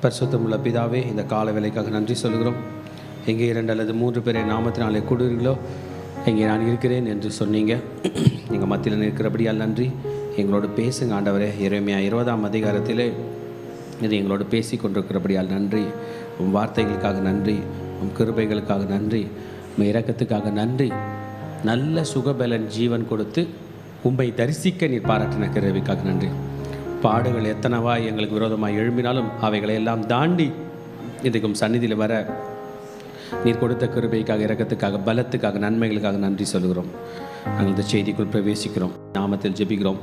பரிசுத்தமுள்ள பிதாவே, இந்த கால வேலைக்காக நன்றி சொல்கிறோம். எங்கே 2 அல்லது 3 பேரை நாமத்தினாலே கூடுவீர்களோ எங்கே நான் இருக்கிறேன் என்று சொன்னீங்க. எங்கள் மத்தியில் இருக்கிறபடியால் நன்றி. எங்களோடு பேசுங்க ஆண்டவரே. எரேமியா 20ஆம் அதிகாரத்திலே இது எங்களோடு பேசி கொண்டிருக்கிறபடியால் நன்றி. உம் வார்த்தைகளுக்காக நன்றி, உம் கிருபைகளுக்காக நன்றி, உம் இரக்கத்துக்காக நன்றி. நல்ல சுகபலன் ஜீவன் கொடுத்து உம்மை தரிசிக்க நீர் பாராட்டின கிருபைக்காக நன்றி. பாடுகள் எத்தனவாய் எங்களுக்கு விரோதமாக எழும்பினாலும் அவைகளை எல்லாம் தாண்டி இன்றைக்கும் சந்நிதியில் வர நீர் கொடுத்த கிருபைக்காக, இரக்கத்துக்காக, பலத்துக்காக, நன்மைகளுக்காக நன்றி சொல்கிறோம். நாங்கள் இந்த செய்திக்குள் பிரவேசிக்கிறோம். நாமத்தில் ஜெபிக்கிறோம்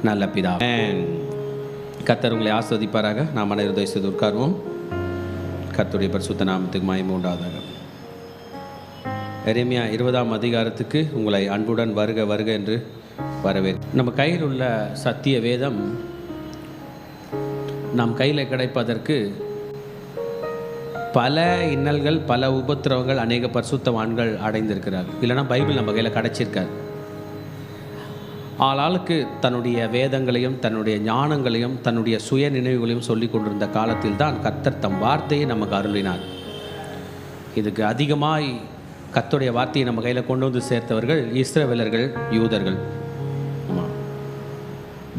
நல்ல பிதா. கர்த்தர் உங்களை ஆஸ்வதிப்பாராக. நாம் அனைவரும் தயவு செய்து உட்கார்வோம். கர்த்தருடைய பரிசுத்த நாமத்துக்கு மகிமை உண்டாவதாக. எரேமியா 20ஆம் அதிகாரத்துக்கு உங்களை அன்புடன் வருக வருக என்று வரவேற்கிறேன். நம்ம கையில் உள்ள சத்திய வேதம் நம் கையில் கிடைப்பதற்கு பல இன்னல்கள், பல உபத்திரவங்கள் அநேக பரிசுத்தவான்கள் அடைந்திருக்கிறார்கள். இல்லைனா பைபிள் நம்ம கையில் கிடைச்சிருக்காரு. ஆளாளுக்கு தன்னுடைய வேதங்களையும் தன்னுடைய ஞானங்களையும் தன்னுடைய சுய நினைவுகளையும் சொல்லி கொண்டிருந்த காலத்தில் தான் கர்த்தர் தம் வார்த்தையை நமக்கு அருளினார். இதுக்கு அதிகமாய் கர்த்தருடைய வார்த்தையை நம்ம கையில் கொண்டு வந்து சேர்த்தவர்கள் இஸ்ரவேலர்கள், யூதர்கள். ஆமாம்,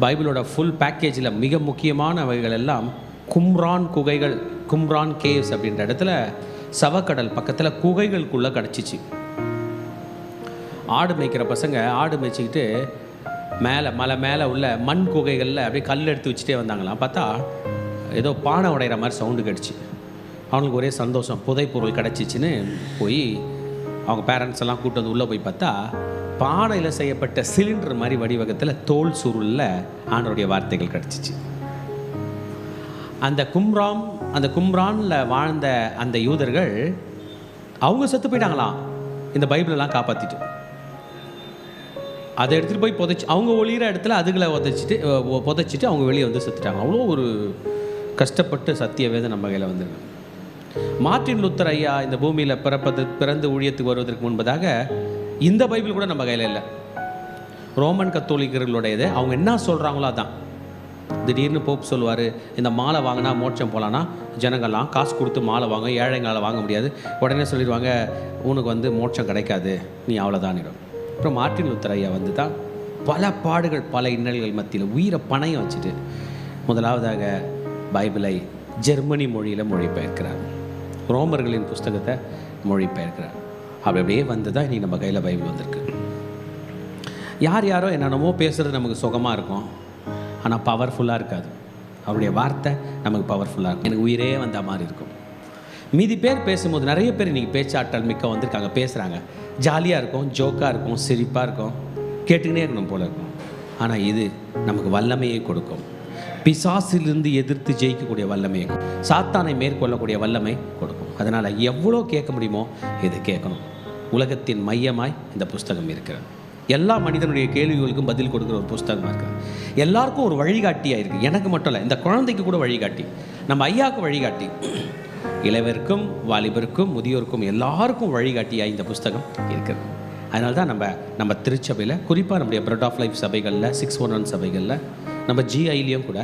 பைபிளோட ஃபுல் பேக்கேஜில் மிக முக்கியமானவைகள் எல்லாம் கும்ரான் குகைகள், கும்ரான் கேவ்ஸ் அப்படின்ற இடத்துல சவக்கடல் பக்கத்தில் குகைகளுக்குள்ளே கிடச்சிச்சு. ஆடு மேய்க்கிற பசங்க ஆடு மேய்ச்சிக்கிட்டு மேலே மலை மேலே உள்ள மண் குகைகளில் அப்படியே கல் எடுத்து வச்சுட்டே வந்தாங்களாம். பார்த்தா ஏதோ பானை உடைகிற மாதிரி சவுண்டு கிடச்சி. அவங்களுக்கு ஒரே சந்தோஷம், புதை பொருள் கிடச்சிச்சின்னு போய் அவங்க பேரண்ட்ஸ் எல்லாம் கூட்டு வந்து உள்ளே போய் பார்த்தா பானையில் செய்யப்பட்ட சிலிண்டர் மாதிரி வடிவகத்தில் தோல் சுருளில் ஆண்டவருடைய வார்த்தைகள் கிடச்சிச்சு. அந்த கும்ரானில் வாழ்ந்த அந்த யூதர்கள் அவங்க செத்து போயிட்டாங்களாம் இந்த பைபிளெல்லாம் காப்பாற்றிட்டு. அதை எடுத்துகிட்டு போய் புதைச்சி அவங்க ஒளிகிற இடத்துல அதுகளை புதைச்சிட்டு அவங்க வெளியே வந்து செத்துட்டாங்க. அவ்வளோ ஒரு கஷ்டப்பட்டு சத்திய வேதம் நம்ம கையில் வந்துருக்கு. மார்ட்டின் லூத்தர் ஐயா இந்த பூமியில் பிறந்து ஊழியத்துக்கு வருவதற்கு முன்பதாக இந்த பைபிள் கூட நம்ம கையில் இல்லை. ரோமன் கத்தோலிக்கர்களுடையது. அவங்க என்ன சொல்கிறாங்களோ அதான். திடீர்னு போப் சொல்லுவார், இந்த மாலை வாங்கினா மோட்சம் போகலான்னா ஜனங்கள்லாம் காசு கொடுத்து மாலை வாங்க, ஏழைங்களால் வாங்க முடியாது. உடனே சொல்லிடுவாங்க, உனக்கு மோட்சம் கிடைக்காது, நீ அவ்வளோதானிடும். அப்புறம் மார்ட்டின் லூத்தர் ஐயா வந்து தான் பல பாடுகள், பல இன்னல்கள் மத்தியில் உயிரை பணையம் வச்சுட்டு முதலாவதாக பைபிளை ஜெர்மனி மொழியில் மொழிபெயர்க்கிறார். ரோமர்களின் புஸ்தகத்தை மொழிபெயர்க்கிறார். அப்படியே வந்து தான் இன்றைக்கி நம்ம கையில் பைபிள் வந்திருக்கு. யாரோ என்னென்னமோ பேசுகிறது நமக்கு சுகமாக இருக்கும், ஆனால் பவர்ஃபுல்லாக இருக்காது. அவருடைய வார்த்தை நமக்கு பவர்ஃபுல்லாக இருக்கும். எனக்கு உயிரே வந்த மாதிரி இருக்கும். மீதி பேர் பேசும்போது நிறைய பேர் இன்றைக்கி பேச்சாற்றல் மிக்க வந்திருக்காங்க, பேசுகிறாங்க, ஜாலியாக இருக்கும், ஜோக்காக இருக்கும், சிரிப்பாக இருக்கும், கேட்டுக்கினே இருக்கணும் போல இருக்கும். ஆனால் இது நமக்கு வல்லமையை கொடுக்கும். பிசாசிலிருந்து எதிர்த்து ஜெயிக்கக்கூடிய வல்லமையை, சாத்தானை மேற்கொள்ளக்கூடிய வல்லமை கொடுக்கும். அதனால் எவ்வளோ கேட்க முடியுமோ இது கேட்கணும். உலகத்தின் மையமாய் இந்த புஸ்தகம் இருக்கிறது. எல்லா மனிதனுடைய கேள்விகளுக்கும் பதில் கொடுக்குற ஒரு புஸ்தகமாக இருக்குது. எல்லாருக்கும் ஒரு வழிகாட்டியாக இருக்குது. எனக்கு மட்டும் இல்லை, இந்த குழந்தைக்கு கூட வழிகாட்டி, நம்ம ஐயாவுக்கு வழிகாட்டி, இளைவருக்கும் வாலிபருக்கும் முதியோருக்கும் எல்லாருக்கும் வழிகாட்டியாக இந்த புஸ்தகம் இருக்குது. அதனால தான் நம்ம திருச்சபையில், குறிப்பாக நம்முடைய பிரெட் ஆஃப் லைஃப் சபைகளில், 611 சபைகளில், நம்ம GIலையும் கூட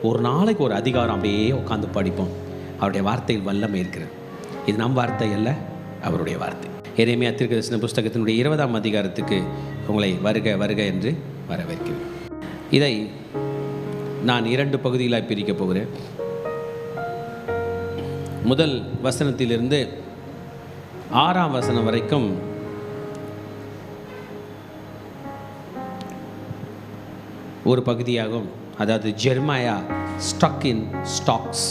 ஒரு நாளைக்கு ஒரு அதிகாரம் அப்படியே உட்காந்து படிப்போம். அவருடைய வார்த்தையில் வல்லமை இருக்கிறது. இது நம் வார்த்தை அல்ல, அவருடைய வார்த்தை. எரேமியா தீர்க்கதரிசன புஸ்தகத்தினுடைய 20ஆம் அதிகாரத்துக்கு உங்களை வருக வருக என்று வரவேற்கிறேன். இதை நான் 2 பகுதிகளாக பிரிக்கப் போகிறேன். முதல் வசனத்திலிருந்து 6ஆம் வசனம் வரைக்கும் ஒரு பகுதியாகும். அதாவது ஜெர்மாயா ஸ்டக் இன் ஸ்டாக்ஸ்,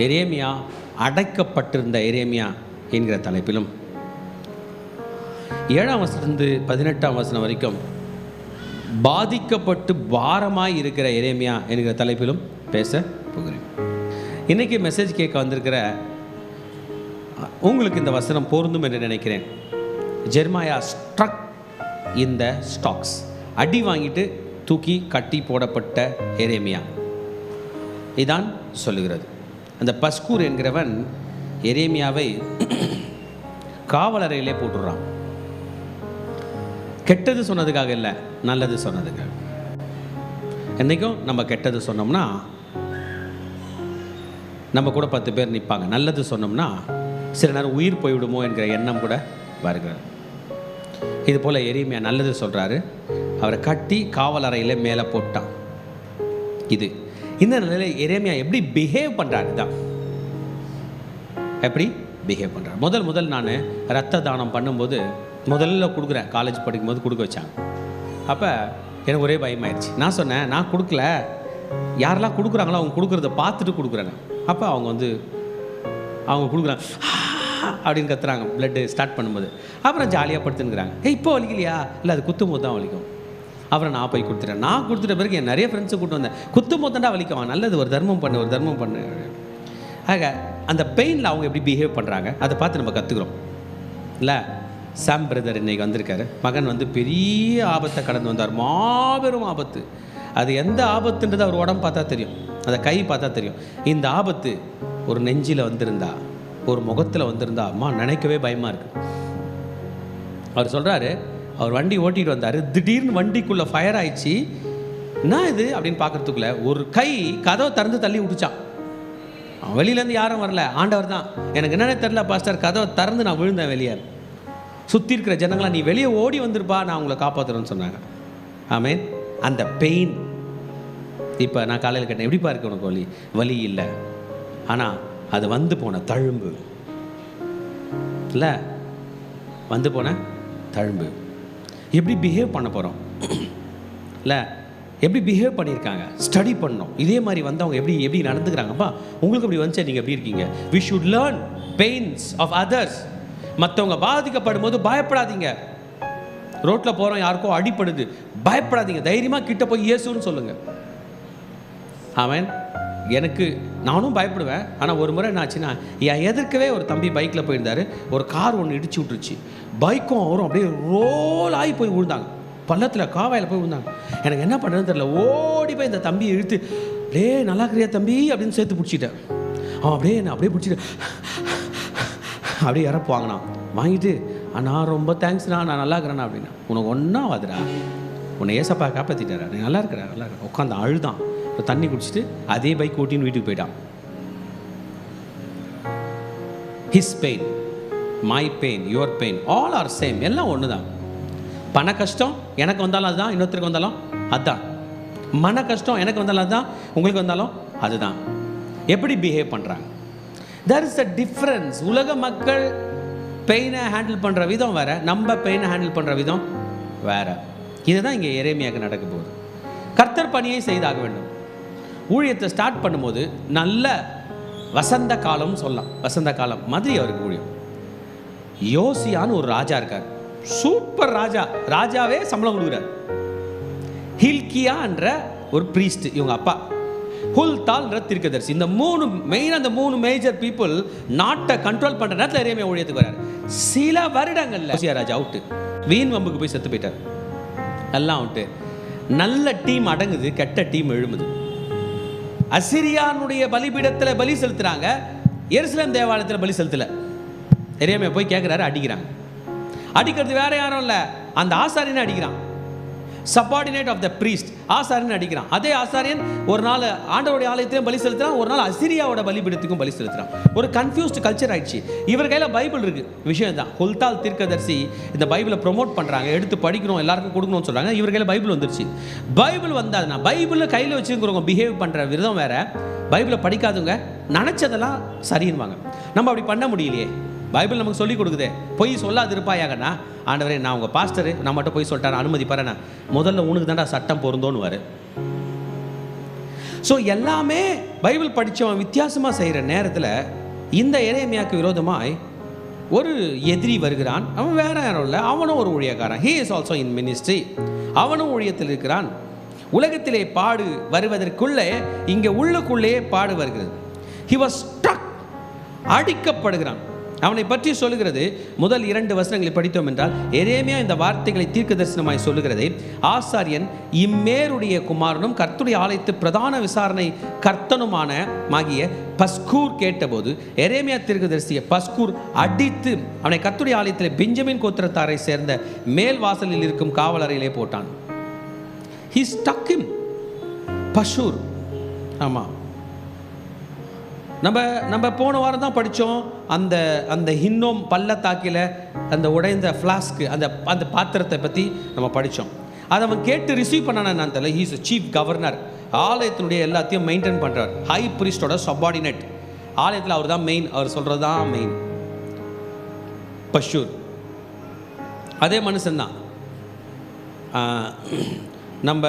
எரேமியா அடைக்கப்பட்டிருந்த எரேமியா என்கிற தலைப்பிலும், 7ஆம் வசனத்திலிருந்து 18ஆம் வசனம் வரைக்கும் பாதிக்கப்பட்டு பாரமாய் இருக்கிற எரேமியா என்கிற தலைப்பிலும் பேச போகிறேன். இன்றைக்கி மெசேஜ் கேட்க வந்திருக்கிற உங்களுக்கு இந்த வசனம் பொருந்தும் என்று நினைக்கிறேன். ஜெர்மாயா ஸ்ட்ரக் இன் த ஸ்டாக்ஸ், அடி வாங்கிட்டு தூக்கி கட்டி போடப்பட்ட எரேமியா இதான் சொல்லுகிறது. அந்த பஸ்கூர் என்கிறவன் எரேமியாவை காவலறையிலே போட்டுடுறான். கெட்டது சொன்னதுக்காக இல்லை, நல்லது சொன்னதுக்காக. என்றைக்கும் நம்ம கெட்டது சொன்னோம்னா நம்ம கூட 10 பேர் நிற்பாங்க. நல்லது சொன்னோம்னா சில நேரம் உயிர் போய்விடுமோ என்கிற எண்ணம் கூட வருகிறது. இது போல் எரேமியா நல்லது சொல்கிறாரு. அவரை கட்டி காவல் அறையில் மேலே போட்டான். இந்த நிலையில் எரேமியா எப்படி பிஹேவ் பண்ணுறாரு தான், எப்படி பிஹேவ் பண்ணுறாரு. முதல் நான் ரத்த தானம் பண்ணும்போது முதல்ல கொடுக்குறேன். காலேஜ் படிக்கும்போது கொடுக்க வச்சாங்க. அப்போ எனக்கு ஒரே பயமாயிடுச்சு. நான் சொன்னேன், நான் கொடுக்கல, யாரெல்லாம் கொடுக்குறாங்களோ அவங்க கொடுக்குறத பார்த்துட்டு கொடுக்குறேன். அப்போ அவங்க கொடுக்குறாங்க அப்படின்னு கத்துறாங்க பிளட்டு ஸ்டார்ட் பண்ணும்போது. அப்புறம் ஜாலியாக படுத்துனுக்குறாங்க. இப்போ வலிக்கலையா? இல்லை, அது குத்தும் போது தான் வலிக்கும். அப்புறம் நான் போய் கொடுத்துட்டேன். நான் கொடுத்துட்ட பிறகு என் நிறைய ஃப்ரெண்ட்ஸை கூப்பிட்டு வந்தேன். குத்தும் போது தான்டா வலிக்குவான், நல்லது, ஒரு தர்மம் பண்ணு. ஆக அந்த பெயினில் அவங்க எப்படி பிஹேவ் பண்ணுறாங்க அதை பார்த்து நம்ம கற்றுக்குறோம் இல்லை. சாம் பிரதர் இன்றைக்கி வந்திருக்காரு. மகன் பெரிய ஆபத்தை கடந்து வந்தார், மாபெரும் ஆபத்து. அது எந்த ஆபத்துன்றது அவர் உடம்பு பார்த்தா தெரியும், அந்த கை பார்த்தா தெரியும். இந்த ஆபத்து ஒரு நெஞ்சில் வந்திருந்தா, ஒரு முகத்தில் வந்திருந்தா அம்மா நினைக்கவே பயமாக இருக்குது. அவர் சொல்கிறாரு, அவர் வண்டி ஓட்டிகிட்டு வந்தார், திடீர்னு வண்டிக்குள்ளே ஃபயர் ஆயிடுச்சு. என்ன இது அப்படின்னு பார்க்குறதுக்குள்ளே ஒரு கை கதவை திறந்து தள்ளி விட்டுச்சான். வெளியிலேருந்து யாரும் வரல, ஆண்டவர் தான். எனக்கு என்னென்ன தெரில பாஸ்டர், கதவை திறந்து நான் விழுந்தேன் வெளியே. சுற்றி இருக்கிற ஜனங்களாம் நீ வெளியே ஓடி வந்திருப்பா, நான் உங்களை காப்பாற்றுறேன்னு சொன்னாங்க. ஆமேன். அந்த பெயின் இப்போ நான் காலையில் கேட்டேன், எப்படிப்பா இருக்கு உனக்கு? வலி இல்லை, ஆனால் அது வந்து போன தழும்பு இல்லை, வந்து போன தழும்பு. எப்படி பிஹேவ் பண்ண போகிறோம் இல்லை, எப்படி பிஹேவ் பண்ணியிருக்காங்க ஸ்டடி பண்ணோம். இதே மாதிரி வந்தவங்க எப்படி நடந்துக்கிறாங்கப்பா, உங்களுக்கு அப்படி வந்துச்சா, நீங்கள் எப்படி இருக்கீங்க? We should learn pains of others. மற்றவங்க பாதிக்கப்படும் போது பயப்படாதீங்க. ரோட்டில் போகிறோம், யாருக்கோ அடிப்படுது, பயப்படாதீங்க, தைரியமாக கிட்ட போய் இயேசுன்னு சொல்லுங்கள். ஆமென். நானும் பயப்படுவேன். ஆனால் ஒரு முறை என்னாச்சுன்னா, என் எதிர்க்கவே ஒரு தம்பி பைக்கில் போயிருந்தார். ஒரு கார் ஒன்று இடிச்சு விட்டுருச்சு. பைக்கும் அவரும் அப்படியே ரோல் ஆகி போய் விழுந்தாங்க, பள்ளத்தில் காவாயில் போய் விழுந்தாங்க. எனக்கு என்ன பண்ணுறதுன்னு தெரியல. ஓடி போய் இந்த தம்பியை இழுத்து, நல்லா இருக்கிறியா தம்பி அப்படின்னு சேர்த்து பிடிச்சிட்டேன். அவன் அப்படியே பிடிச்சிட்டு அப்படியே இறப்புவாங்கண்ணா. வாங்கிட்டு, நான் ரொம்ப தேங்க்ஸ்ண்ணா, நான் நல்லா இருக்கிறேண்ணா அப்படின்னா. உனக்கு ஒன்றும் ஆகுதுடா, உன்னை ஏசப்பா காப்பாற்றிட்டாரா, நீ நல்லா இருக்கிற உட்காந்து அழுதான். இப்போ தண்ணி குடிச்சிட்டு அதே பைக் ஓட்டின்னு வீட்டுக்கு போயிட்டான். His pain, my pain, your pain, all R same, எல்லாம் ஒன்று தான். பண கஷ்டம் எனக்கு வந்தாலும் அதுதான், இன்னொருத்தருக்கு வந்தாலும் அதுதான். மன கஷ்டம் எனக்கு வந்தாலும் அதுதான், உங்களுக்கு வந்தாலும் அதுதான். எப்படி பிஹேவ் பண்ணுறாங்க, தேர் இஸ் அ டிஃப்ரென்ஸ். உலக மக்கள் பெயினை ஹேண்டில் பண்ணுற விதம் வேறு, நம்ம பெயினை ஹேண்டில் பண்ணுற விதம் வேறு. இதுதான் இங்கே எரேமியாவுக்கு நடக்க போகுது. கர்த்தர் பணியை செய்தாக வேண்டும். ஊழியத்தை ஸ்டார்ட் பண்ணும்போது நல்ல வசந்த காலம்னு சொல்லலாம். வசந்த காலம் மாதிரி அவருக்கு ஊழியம். யோசியான்னு ஒரு ராஜா இருக்கார், சூப்பர் ராஜா, ராஜாவே சம்பளம் கொடுக்குறார். ஹில்கியா என்ற ஒரு பிரீஸ்ட், இவங்க அப்பா. ஹுல்தால் தீர்க்கதரிசி. இந்த மூணு மேஜர் பீப்புள் நாட்டை கண்ட்ரோல் பண்ணுற நேரத்தில் எரேமியா ஊழியத்துக்கு வரார். சில வருடங்கள்ல யோசியா ராஜா அவுட்டு, வீண் வம்புக்கு போய் செத்து போயிட்டார். எல்லாம் அவுட்டு. நல்ல டீம் அடங்குது, கெட்ட டீம் எழும்புது. அசிரியானுடைய பலிபீடத்தில் பலி செலுத்துறாங்க, எருசலேம் தேவாலயத்தில் பலி செலுத்தல. எரேமியா போய் கேட்குறாரு, அடிக்கிறாங்க. அடிக்கிறது வேற யாரும் இல்லை, அந்த ஆசாரியனை அடிக்கிறான். சப்பார்டினேட் ஆஃப் த பிரீஸ்ட், ஆசாரியன் அடிக்கிறான். அதே ஆசாரியன் ஒரு நாள் ஆண்டவருடைய ஆலயத்திலும் பலி செலுத்துறான், ஒரு நாள் அசிரியாவோட பலிபீடத்துக்கும் பலி செலுத்துறான். ஒரு கன்ஃபியூஸ்டு கல்ச்சர் ஆயிடுச்சு. இவர் கையில் பைபிள் இருக்கு, விஷயம் தான். ஹுல்தால் தீர்க்கதரிசி இந்த பைபிளை ப்ரொமோட் பண்ணுறாங்க, எடுத்து படிக்கணும், எல்லாருக்கும் கொடுக்கணும்னு சொல்கிறாங்க. இவர் கையில் பைபிள் வந்துருச்சு. பைபிள் வந்தாதுன்னா, பைபிளை கையில் வச்சுக்கிறவங்க பிஹேவ் பண்ணுற விதம் வேற, பைபிளை படிக்காதவங்க நினச்சதெல்லாம் சரின்னுவாங்க. நம்ம அப்படி பண்ண முடியலையே. பைபிள் நமக்கு சொல்லிக் கொடுக்குதே, பொய் சொல்லாது இருப்பாயாகண்ணா. ஆண்டவரே, நான் உங்கள் பாஸ்டரு, நான் மட்டும் போய் சொல்லிட்டேன், அனுமதி பாருண்ணா. முதல்ல உனக்கு தாண்டா சட்டம் பொருந்தோன்னு வரு. ஸோ எல்லாமே பைபிள் படித்தவன் வித்தியாசமாக செய்கிற நேரத்தில் இந்த எரேமியாவுக்கு விரோதமாய் ஒரு எதிரி வருகிறான். அவன் வேற யாரும் இல்லை, அவனும் ஒரு ஊழியக்காரன். He is also in ministry. அவனும் ஊழியத்தில் இருக்கிறான். உலகத்திலே பாடு வருவதற்குள்ளே இங்கே உள்ளுக்குள்ளே பாடு வருகிறது. ஹி வாஸ் ஸ்ட்ரக், அடிக்கப்படுகிறான். அவனை பற்றி சொல்லுகிறது முதல் 2 வசனங்களை படித்தோம் என்றால், எரேமியா இந்த வார்த்தைகளை தீர்க்க தரிசனமாய் சொல்லுகிறதை ஆசாரியன் இம்மேருடைய குமாரனும் கர்த்தருடைய ஆலயத்து பிரதான விசாரணை கர்த்தனுமான ஆகிய பஸ்கூர் கேட்டபோது, எரேமியா தீர்க்கதரிசியை பஸ்கூர் அடித்து அவனை கர்த்தருடைய ஆலயத்தில் பெஞ்சமின் கோத்திரத்தாரை சேர்ந்த மேல் வாசலில் இருக்கும் காவலறையிலே போட்டான். He stuck him. பஷூர். ஆமாம், நம்ம போன வாரம் தான் படித்தோம், அந்த அந்த ஹின்னோம் பள்ளத்தாக்கில் அந்த உடைந்த ஃப்ளாஸ்க்கு, அந்த பாத்திரத்தை பற்றி நம்ம படித்தோம். அதை அவன் கேட்டு ரிசீவ் பண்ணான்னு தெரியல. ஹீஸ் சீஃப் கவர்னர், ஆலயத்தினுடைய எல்லாத்தையும் மெயின்டைன் பண்ணுறார். ஹை ப்ரீஸ்டோட சப்பார்டினேட். ஆலயத்தில் அவர் தான் மெயின், அவர் சொல்கிறது தான் மெயின். பஷூர் அதே மனுஷன்தான். நம்ம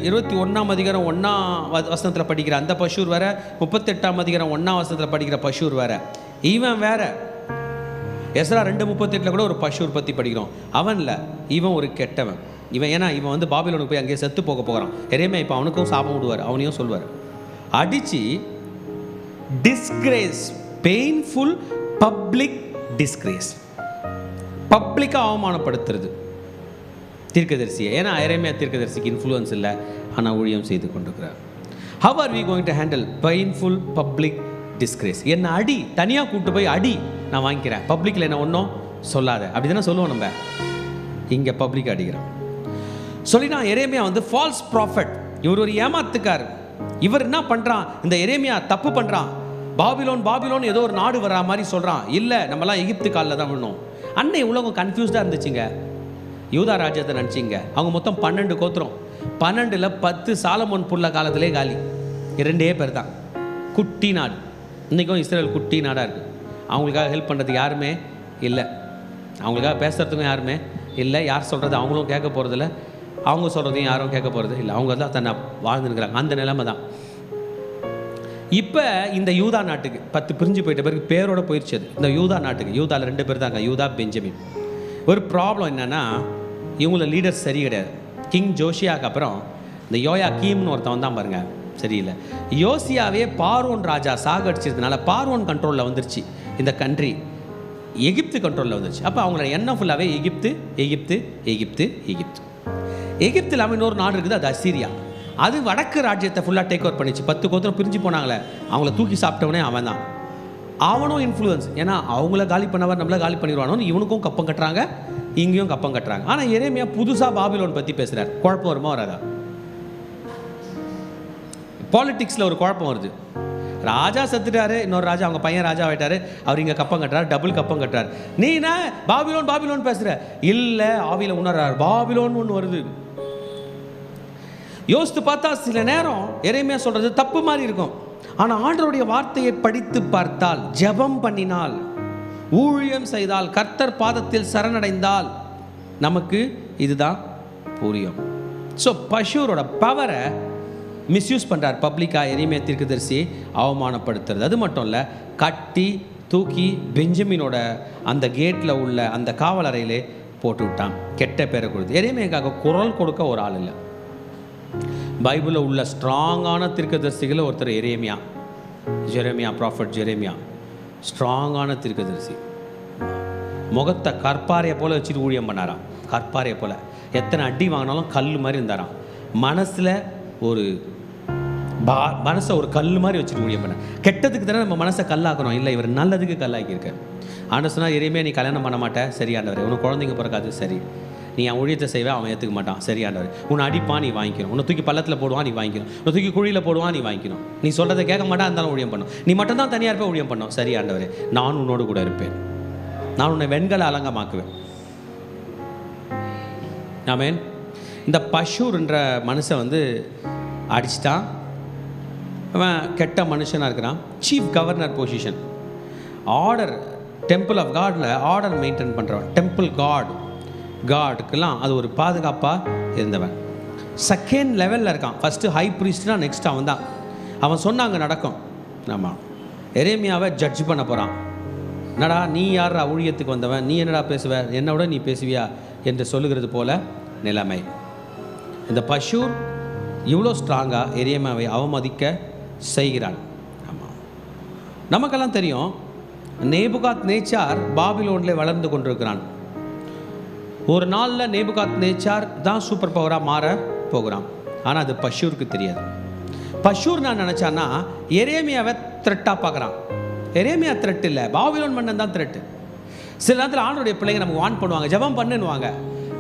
21ஆம் அதிகாரம் 1ஆம் வசனத்தில் படிக்கிற அந்த பஷூர் வேற, 38ஆம் அதிகாரம் 1ஆம் வசனத்தில் படிக்கிற பஷூர் வேற. இவன் வேற. எஸ்ரா 2:38 கூட ஒரு பஷூர் பற்றி படிக்கிறோம். அவன்ல இவன் ஒரு கெட்டவன். இவன் ஏன்னா இவன் வந்து பாபிலோனுக்கு போய் அங்கேயே செத்து போகிறான். எரேமியா இப்போ அவனுக்கும் சாபம் விடுவார், அவனையும் சொல்வார். அடித்து டிஸ்கிரேஸ், பெயின்ஃபுல் பப்ளிக் டிஸ்கிரேஸ், பப்ளிக்காக அவமானப்படுத்துறது தீர்க்கதரிசியை. ஏன்னா எரேமியா தீர்க்கதரிசிக்கு இன்ஃப்ளூயன்ஸ் இல்லை, ஆனால் ஊழியம் செய்து கொண்டிருக்கிறார். How are we going to handle painful public disgrace? என்னை அடி, தனியாக கூப்பிட்டு போய் அடி, நான் வாங்கிக்கிறேன், பப்ளிக்கில் என்ன ஒன்றும் சொல்லாத, அப்படி தானே சொல்லுவோம். நம்ம இங்கே பப்ளிக் அடிக்கிறோம் சொல்லினா எரேமியா வந்து ஃபால்ஸ் ப்ராஃபட். இவர் ஒரு ஏமாத்துக்கார். இவர் என்ன பண்ணுறான், இந்த எரேமியா தப்பு பண்ணுறான். பாபிலோன் ஏதோ ஒரு நாடு வரா மாதிரி சொல்கிறான். இல்லை, நம்மலாம் எகிப்து காலில் தான் விடணும். அன்னை உலகம் கன்ஃபியூஸ்டாக இருந்துச்சுங்க. யூதா ராஜ்யத்தை நினச்சிங்க. அவங்க மொத்தம் 12 கோத்திரம். 12ல் 10 சாலமோன் புள்ள காலத்திலே காலி. 2 பேர் தான். குட்டி நாடு. இன்றைக்கும் இஸ்ரேல் குட்டி நாடாக இருக்குது. அவங்களுக்காக ஹெல்ப் பண்ணுறதுக்கு யாருமே இல்லை, அவங்களுக்காக பேசுகிறதுக்கும் யாருமே இல்லை. யார் சொல்கிறது அவங்களும் கேட்க போகிறதில்ல, அவங்க சொல்கிறதையும் யாரும் கேட்க போகிறது இல்லை. அவங்க தான் தன்னை வாழ்ந்துருக்கிறாங்க. அந்த நிலைமை தான். இப்போ இந்த யூதா நாட்டுக்கு 10 பிரிஞ்சு போயிட்ட பிறகு பேரோட போயிடுச்சு அது. இந்த யூதா நாட்டுக்கு, யூதாவில் 2 பேர் தாங்க, யூதா பெஞ்சமின். ஒரு ப்ராப்ளம் என்னென்னா, இவங்கள லீடர்ஸ் சரி கிடையாது. கிங் ஜோஷியாவுக்கு அப்புறம் இந்த யோயா கீம்னு ஒருத்தவன் தான் பாருங்கள், சரியில்லை. யோசியாவே பார்வோன் ராஜா சாகடிச்சதுனால பார்வோன் கண்ட்ரோலில் வந்துருச்சு இந்த கண்ட்ரி. எகிப்து கண்ட்ரோலில் வந்துருச்சு. அப்போ அவங்களோட எண்ணம் ஃபுல்லாகவே எகிப்து எகிப்து எகிப்து எகிப்து. எகிப்து இல்லாமல் இன்னொரு நாடு இருக்குது, அது அசீரியா. அது வடக்கு ராஜ்யத்தை ஃபுல்லாக டேக் ஓவர் பண்ணிச்சு. 10 கோத்திரம் பிரிஞ்சு போனாங்களே, அவங்கள தூக்கி சாப்பிட்டவனே அவன் தான். அவனும் இன்ஃப்ளூயன்ஸ். ஏன்னா அவங்கள காலி பண்ணவர் நம்மளை காலி பண்ணிடுவானோன்னு இவனுக்கும் கப்பம் கட்டுறாங்க, இங்கேயும் கப்பம் கட்டுறாங்க. ஆனால் எரேமியா புதுசாக பாபிலோன் பற்றி பேசுகிறார். குழப்பம் வருமா வராதா? பாலிட்டிக்ஸில் ஒரு குழப்பம் வருது. ராஜா செத்துட்டாரு, இன்னொரு ராஜா, அவங்க பையன் ராஜா ஆகிட்டாரு, அவர் இங்கே கப்பம் கட்டுறாரு, டபுள் கப்பம் கட்டுறாரு. நீ என்ன பாபிலோன் பேசுகிற? இல்லை, ஆவியில் உணர்றாரு, பாபிலோன் ஒன்று வருது. யோசித்து பார்த்தா சில நேரம் எரேமியா சொல்கிறது தப்பு மாதிரி இருக்கும். ஆனால் ஆண்டவருடைய வார்த்தையை படித்து பார்த்தால், ஜெபம் பண்ணினால், ஊழியம் செய்தால், கர்த்தர் பாதத்தில் சரணடைந்தால் நமக்கு இதுதான் புரியும். ஸோ பஷூரோட பவரை மிஸ்யூஸ் பண்ணுறார் பப்ளிக்காக. எரேமியா தீர்க்கதரிசி அவமானப்படுத்துறது. அது மட்டும் இல்லை, கட்டி தூக்கி பெஞ்சமினோட அந்த கேட்டில் உள்ள அந்த காவலறையிலே போட்டு விட்டான். கெட்ட பேரை கொடுத்து. எரேமியாவுக்காக குரல் கொடுக்க ஒரு ஆள் இல்லை. பைபிளில் உள்ள ஸ்ட்ராங்கான தீர்க்கதரிசிகளில் ஒருத்தர் எரேமியா, ஜெரேமியா, ப்ராஃபட் ஜெரேமியா. ஸ்ட்ராங்கான தீர்க்கதரிசி. முகத்தை கற்பாறையை போல் வச்சுட்டு ஊழியம் பண்ணாராம். கற்பாறையை போல் எத்தனை அடி வாங்கினாலும் கல் மாதிரி இருந்தாராம். மனசில் ஒரு மனசை ஒரு கல் மாதிரி வச்சுட்டு ஊழியம் பண்ண. கெட்டதுக்கு தானே நம்ம மனசை கல்லாக்கணும், இல்லை இவர் நல்லதுக்கு கல்லாக்கியிருக்க. ஆண்டு சொன்னால் எரேமியா நீ கல்யாணம் பண்ண மாட்டேன், சரியாண்டவர். உனக்கு குழந்தைங்க பிறக்காது, சரி. நீ அவன் ஊழியத்தை செய்வே, அவன் ஏற்றுக்க மாட்டான், சரியாண்டவர். உன்னை அடிப்பான், நீ வாங்கிக்கணும். உன்னை தூக்கி பள்ளத்தில் போடுவான், நீ வாங்கிக்கணும். உன்னை தூக்கி குழியில் போடுவான், நீ வாங்கிக்கணும். நீ சொல்கிறத கேட்க மாட்டான், இருந்தாலும் ஊழியம் பண்ணும். நீ மட்டும்தான் தனியாக இருப்பேன், ஊழியம் பண்ணோம், சரியாண்டவர். நான் உன்னோடு கூட இருப்பேன், நான் உன்னை வெண்கல அலங்கமாக்குவேன். ஆமென். இந்த பஷூர்ன்ற மனுஷன் வந்து அடிச்சிட்டான். அவன் கெட்ட மனுஷனாக இருக்கிறான். Chief governor position, order, temple of காடில் ஆர்டர் மெயின்டைன் பண்ணுறவன். டெம்பிள் காடுக்கெல்லாம் அது ஒரு பாதுகாப்பாக இருந்தவன். செகண்ட் லெவலில் இருக்கான். ஃபஸ்ட்டு ஹை ப்ரீஸ்ட்னா நெக்ஸ்ட் அவன் தான். அவன் சொன்னாங்க நடக்கும். ஆமாம், எரேமியாவை ஜட்ஜ் பண்ண போகிறான். என்னடா நீ யாரா ஊழியத்துக்கு வந்தவன், நீ என்னடா பேசுவ, என்னை விட நீ பேசுவியா என்று சொல்லுகிறது போல நிலைமை. இந்த பஷூர் இவ்வளோ ஸ்ட்ராங்காக எரேமியாவை அவமதிக்க செய்கிறான். ஆமாம், நமக்கெல்லாம் தெரியும் நேபுகாத் நேச்சார் பாபிலோனில் வளர்ந்து கொண்டிருக்கிறான். ஒரு நாளில் நேபுகாத் நேச்சார் தான் சூப்பர் பவராக மாற போகிறான். ஆனால் அது பஷூருக்கு தெரியாது. பஷூர் நான் நினச்சான்னா எரேமியாவை த்ரெட்டாக பார்க்குறான். எரேமியா த்ரெட் இல்லை, பாபிலோன் மன்னன் தான் த்ரெட்டு. சில நேரத்தில் ஆண்டோடைய பிள்ளைங்க நமக்கு வான் பண்ணுவாங்க, ஜெபம் பண்ணுவாங்க,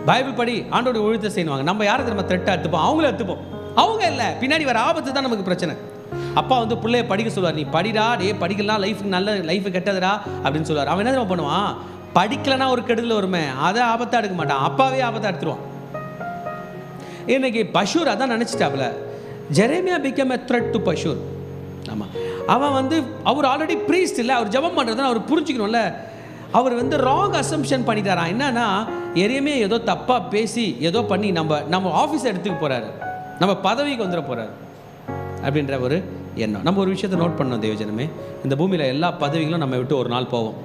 பைபிள் படி, ஆண்டோடைய ஒழுத்தை செய்வாங்க. நம்ம யாரை நம்ம த்ரெட்டாக எடுத்துப்போம், அவங்கள எடுத்துப்போம். அவங்க இல்லை, பின்னாடி வர ஆபத்து தான் நமக்கு பிரச்சனை. அப்பா வந்து பிள்ளைய படிக்க சொல்லுவார், நீ படிடா, படிக்கலாம், லைஃபுக்கு நல்ல லைஃபு கெட்டதுடா அப்படின்னு சொல்லுவார். அவன் என்ன பண்ணுவான், படிக்கலைன்னா ஒரு கெடுதல் வருமே, அதை ஆபத்தாக எடுக்க மாட்டான், அப்பாவே ஆபத்தாக எடுத்துருவான். இன்னைக்கு பஷூர் அதான் நினச்சிட்டாப்புல. Jeremiah become a threat to Pashhur. ஆமாம், அவன் வந்து அவர் ஆல்ரெடி ப்ரீஸ்ட் இல்லை, அவர் ஜெபம் பண்ணுறதுன்னு அவர் புரிஞ்சுக்கணும்ல. அவர் வந்து ராங் அசம்ஷன் பண்ணிட்டாரான். என்னன்னா, எரியமே ஏதோ தப்பாக பேசி ஏதோ பண்ணி நம்ம ஆஃபீஸை எடுத்துக்க போகிறாரு, நம்ம பதவிக்கு வந்துட போகிறாரு அப்படின்ற ஒரு எண்ணம். நம்ம ஒரு விஷயத்தை நோட் பண்ணோம் தேவஜனமே, இந்த பூமியில் எல்லா பதவிகளும் நம்ம விட்டு ஒரு நாள் போவோம்.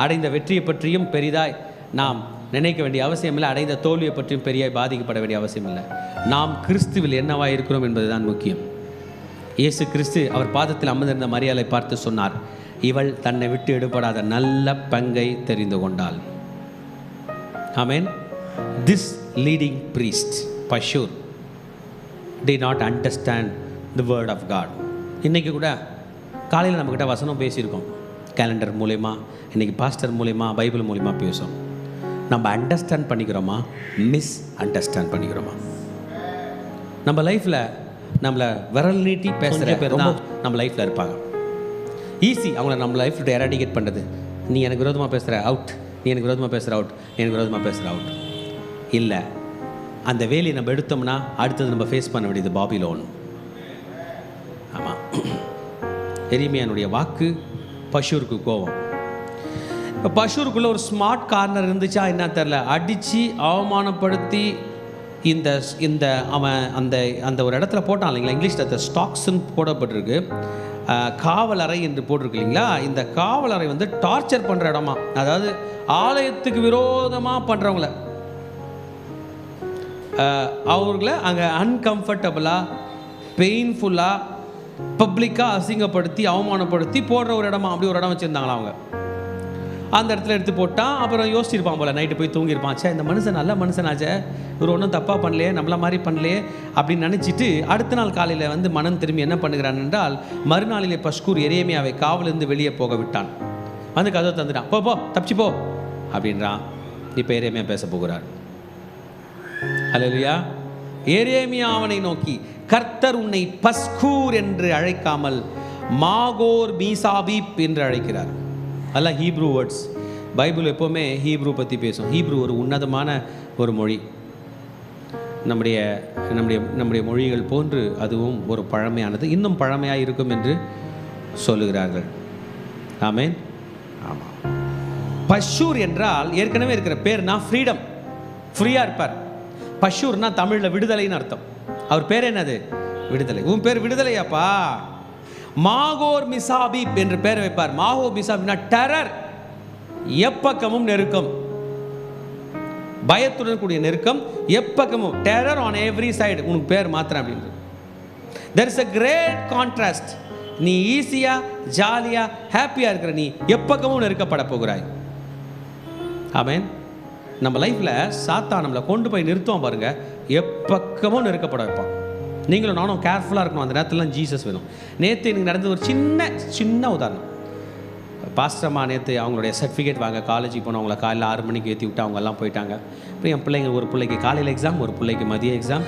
அடைந்த வெற்றியை பற்றியும் பெரிதாய் நாம் நினைக்க வேண்டிய அவசியம் இல்லை, அடைந்த தோல்வியை பற்றியும் பெரியாய் பாதிக்கப்பட வேண்டிய அவசியம் இல்லை. நாம் கிறிஸ்துவில் என்னவாக இருக்கிறோம் என்பதுதான் முக்கியம். இயேசு கிறிஸ்து அவர் பாதத்தில் அமர்ந்திருந்த மரியாதை பார்த்து சொன்னார், இவள் தன்னை விட்டு எடுபடாத நல்ல பங்கை தெரிந்து கொண்டாள். ஆமென். This leading priest Pashur did not understand the word of God. இன்றைக்கி கூட காலையில் நம்மக்கிட்ட வசனம் பேசியிருக்கோம், கேலண்டர் மூலயமா, இன்றைக்கி பாஸ்டர் மூலயமா, பைபிள் மூலயமா பேசும். நம்ம அண்டர்ஸ்டாண்ட் பண்ணிக்கிறோமா, மிஸ் அண்டர்ஸ்டாண்ட் பண்ணிக்கிறோமா? நம்ம லைஃப்பில் நம்மளை விரல் நீட்டி பேசுகிற பேர் தான் நம்ம லைஃப்பில் இருப்பாங்க. ஈஸி அவங்கள நம்ம லைஃப் விட்டு எராடிகேட் பண்ணுறது. நீ எனக்கு விரோதமாக பேசுகிற அவுட், நீ எனக்கு விரோதமாக பேசுகிற அவுட், நீ எனக்கு விரோதமாக பேசுகிற அவுட். இல்லை, அந்த வேலையை நம்ம எடுத்தோம்னா அடுத்தது நம்ம ஃபேஸ் பண்ண வேண்டியது பாபிலோன். ஆமாம், எரேமியானுடைய வாக்கு பஷூருக்கு கோபம். இப்போ பஷூருக்குள்ளே ஒரு ஸ்மார்ட் கார்னர் இருந்துச்சா என்ன தெரில, அடித்து அவமானப்படுத்தி இந்த இந்த அவன் அந்த அந்த ஒரு இடத்துல போட்டான் இல்லைங்களா, இங்கிலீஷில் அந்த ஸ்டாக்ஸ்ன்னு போடப்பட்டிருக்கு, காவலறை என்று போட்டிருக்கு இல்லைங்களா. இந்த காவலறை வந்து டார்ச்சர் பண்ணுற இடமா, அதாவது ஆலயத்துக்கு விரோதமாக பண்ணுறவங்கள அவங்கள அங்கே அன்கம்ஃபர்டபுளாக, பெயின்ஃபுல்லாக, பப்ளிக்காக அசிங்கப்படுத்தி அவமானப்படுத்தி போடுற ஒரு இடமா, அப்படி ஒரு இடம் வச்சுருந்தாங்களா அவங்க. அந்த இடத்துல எடுத்து போட்டால் அப்புறம் யோசிச்சிருப்பான் போல், நைட்டு போய் தூங்கியிருப்பான், சே இந்த மனுஷன் நல்ல மனுஷனாச்சே, இவர் ஒன்றும் தப்பாக பண்ணலையே, நம்மள மாதிரி பண்ணலையே அப்படின்னு நினச்சிட்டு அடுத்த நாள் காலையில் வந்து மனம் திரும்பி என்ன பண்ணுகிறான் என்றால், மறுநாளிலே பஷ்கூர் எரேமியாவை காவலிருந்து வெளியே போக விட்டான். வந்து கதவை தந்துட்டான், போ தப்பிச்சு போ அப்படின்றான். இப்போ எரேமியா பேச போகிறார். அல்லேலூயா. எரேமியா அவனை நோக்கி, கர்த்தர் உன்னை பஸ்கூர் என்று அழைக்காமல் மாகோர் மீசாபீப் என்று அழைக்கிறார். அதெல்லாம் ஹீப்ரூ வேர்ட்ஸ். பைபிள் எப்போவுமே ஹீப்ரூ பற்றி பேசும். ஹீப்ரூ ஒரு உன்னதமான ஒரு மொழி. நம்முடைய நம்முடைய நம்முடைய மொழிகள் போன்று அதுவும் ஒரு பழமையானது, இன்னும் பழமையாக இருக்கும் என்று சொல்லுகிறார்கள். ஆமென். ஆமாம். பஷூர் என்றால் ஏற்கனவே இருக்கிற பேர்னா ஃப்ரீடம், ஃப்ரீயாக இருப்பார். பஷூர்னா தமிழில் விடுதலைன்னு அர்த்தம். அவர் பேர் என்னது? விடுதலை. உன் பேர் விடுதலையாப்பா. மாகோர் மிசாபீப் என்று பேர் வைப்பார். மாகோர் மிசாபிப்னா டெரர், எப்பக்கமும் நெருக்கம், பயத்துடன் கூடிய நெருக்கம், எப்பக்கமும் டெரர் ஆன் எவ்ரி சைடு. உனக்கு பேர் மாத்திரம் அப்படின்றது. there is a great contrast. நீ ஈஸியா ஜாலியா ஹாப்பியா இருக்கிற நீ எப்பக்கமும் நெருக்கப்பட போகிறாய். ஆமென். நம்ம லைஃப்ல சாத்தான் நம்மளை கொண்டு போய் நிறுத்துவோம் பாருங்க, எப்பக்கமும் நெருக்கப்பட வைப்பான். நீங்களும் நானும் கேர்ஃபுல்லாக இருக்கணும். அந்த நேரத்துலலாம் ஜீசஸ் வேணும். நேற்று எனக்கு நடந்தது ஒரு சின்ன உதாரணம். பாஸ்டர்மா நேற்று அவங்களுடைய சர்டிஃபிகேட் வாங்க காலேஜுக்கு போனவங்கள காலையில் 6 மணிக்கு ஏற்றி விட்டு அவங்கெல்லாம் போயிட்டாங்க. அப்புறம் என் பிள்ளைங்க, ஒரு பிள்ளைக்கு காலையில் எக்ஸாம், ஒரு பிள்ளைக்கு மதிய எக்ஸாம்.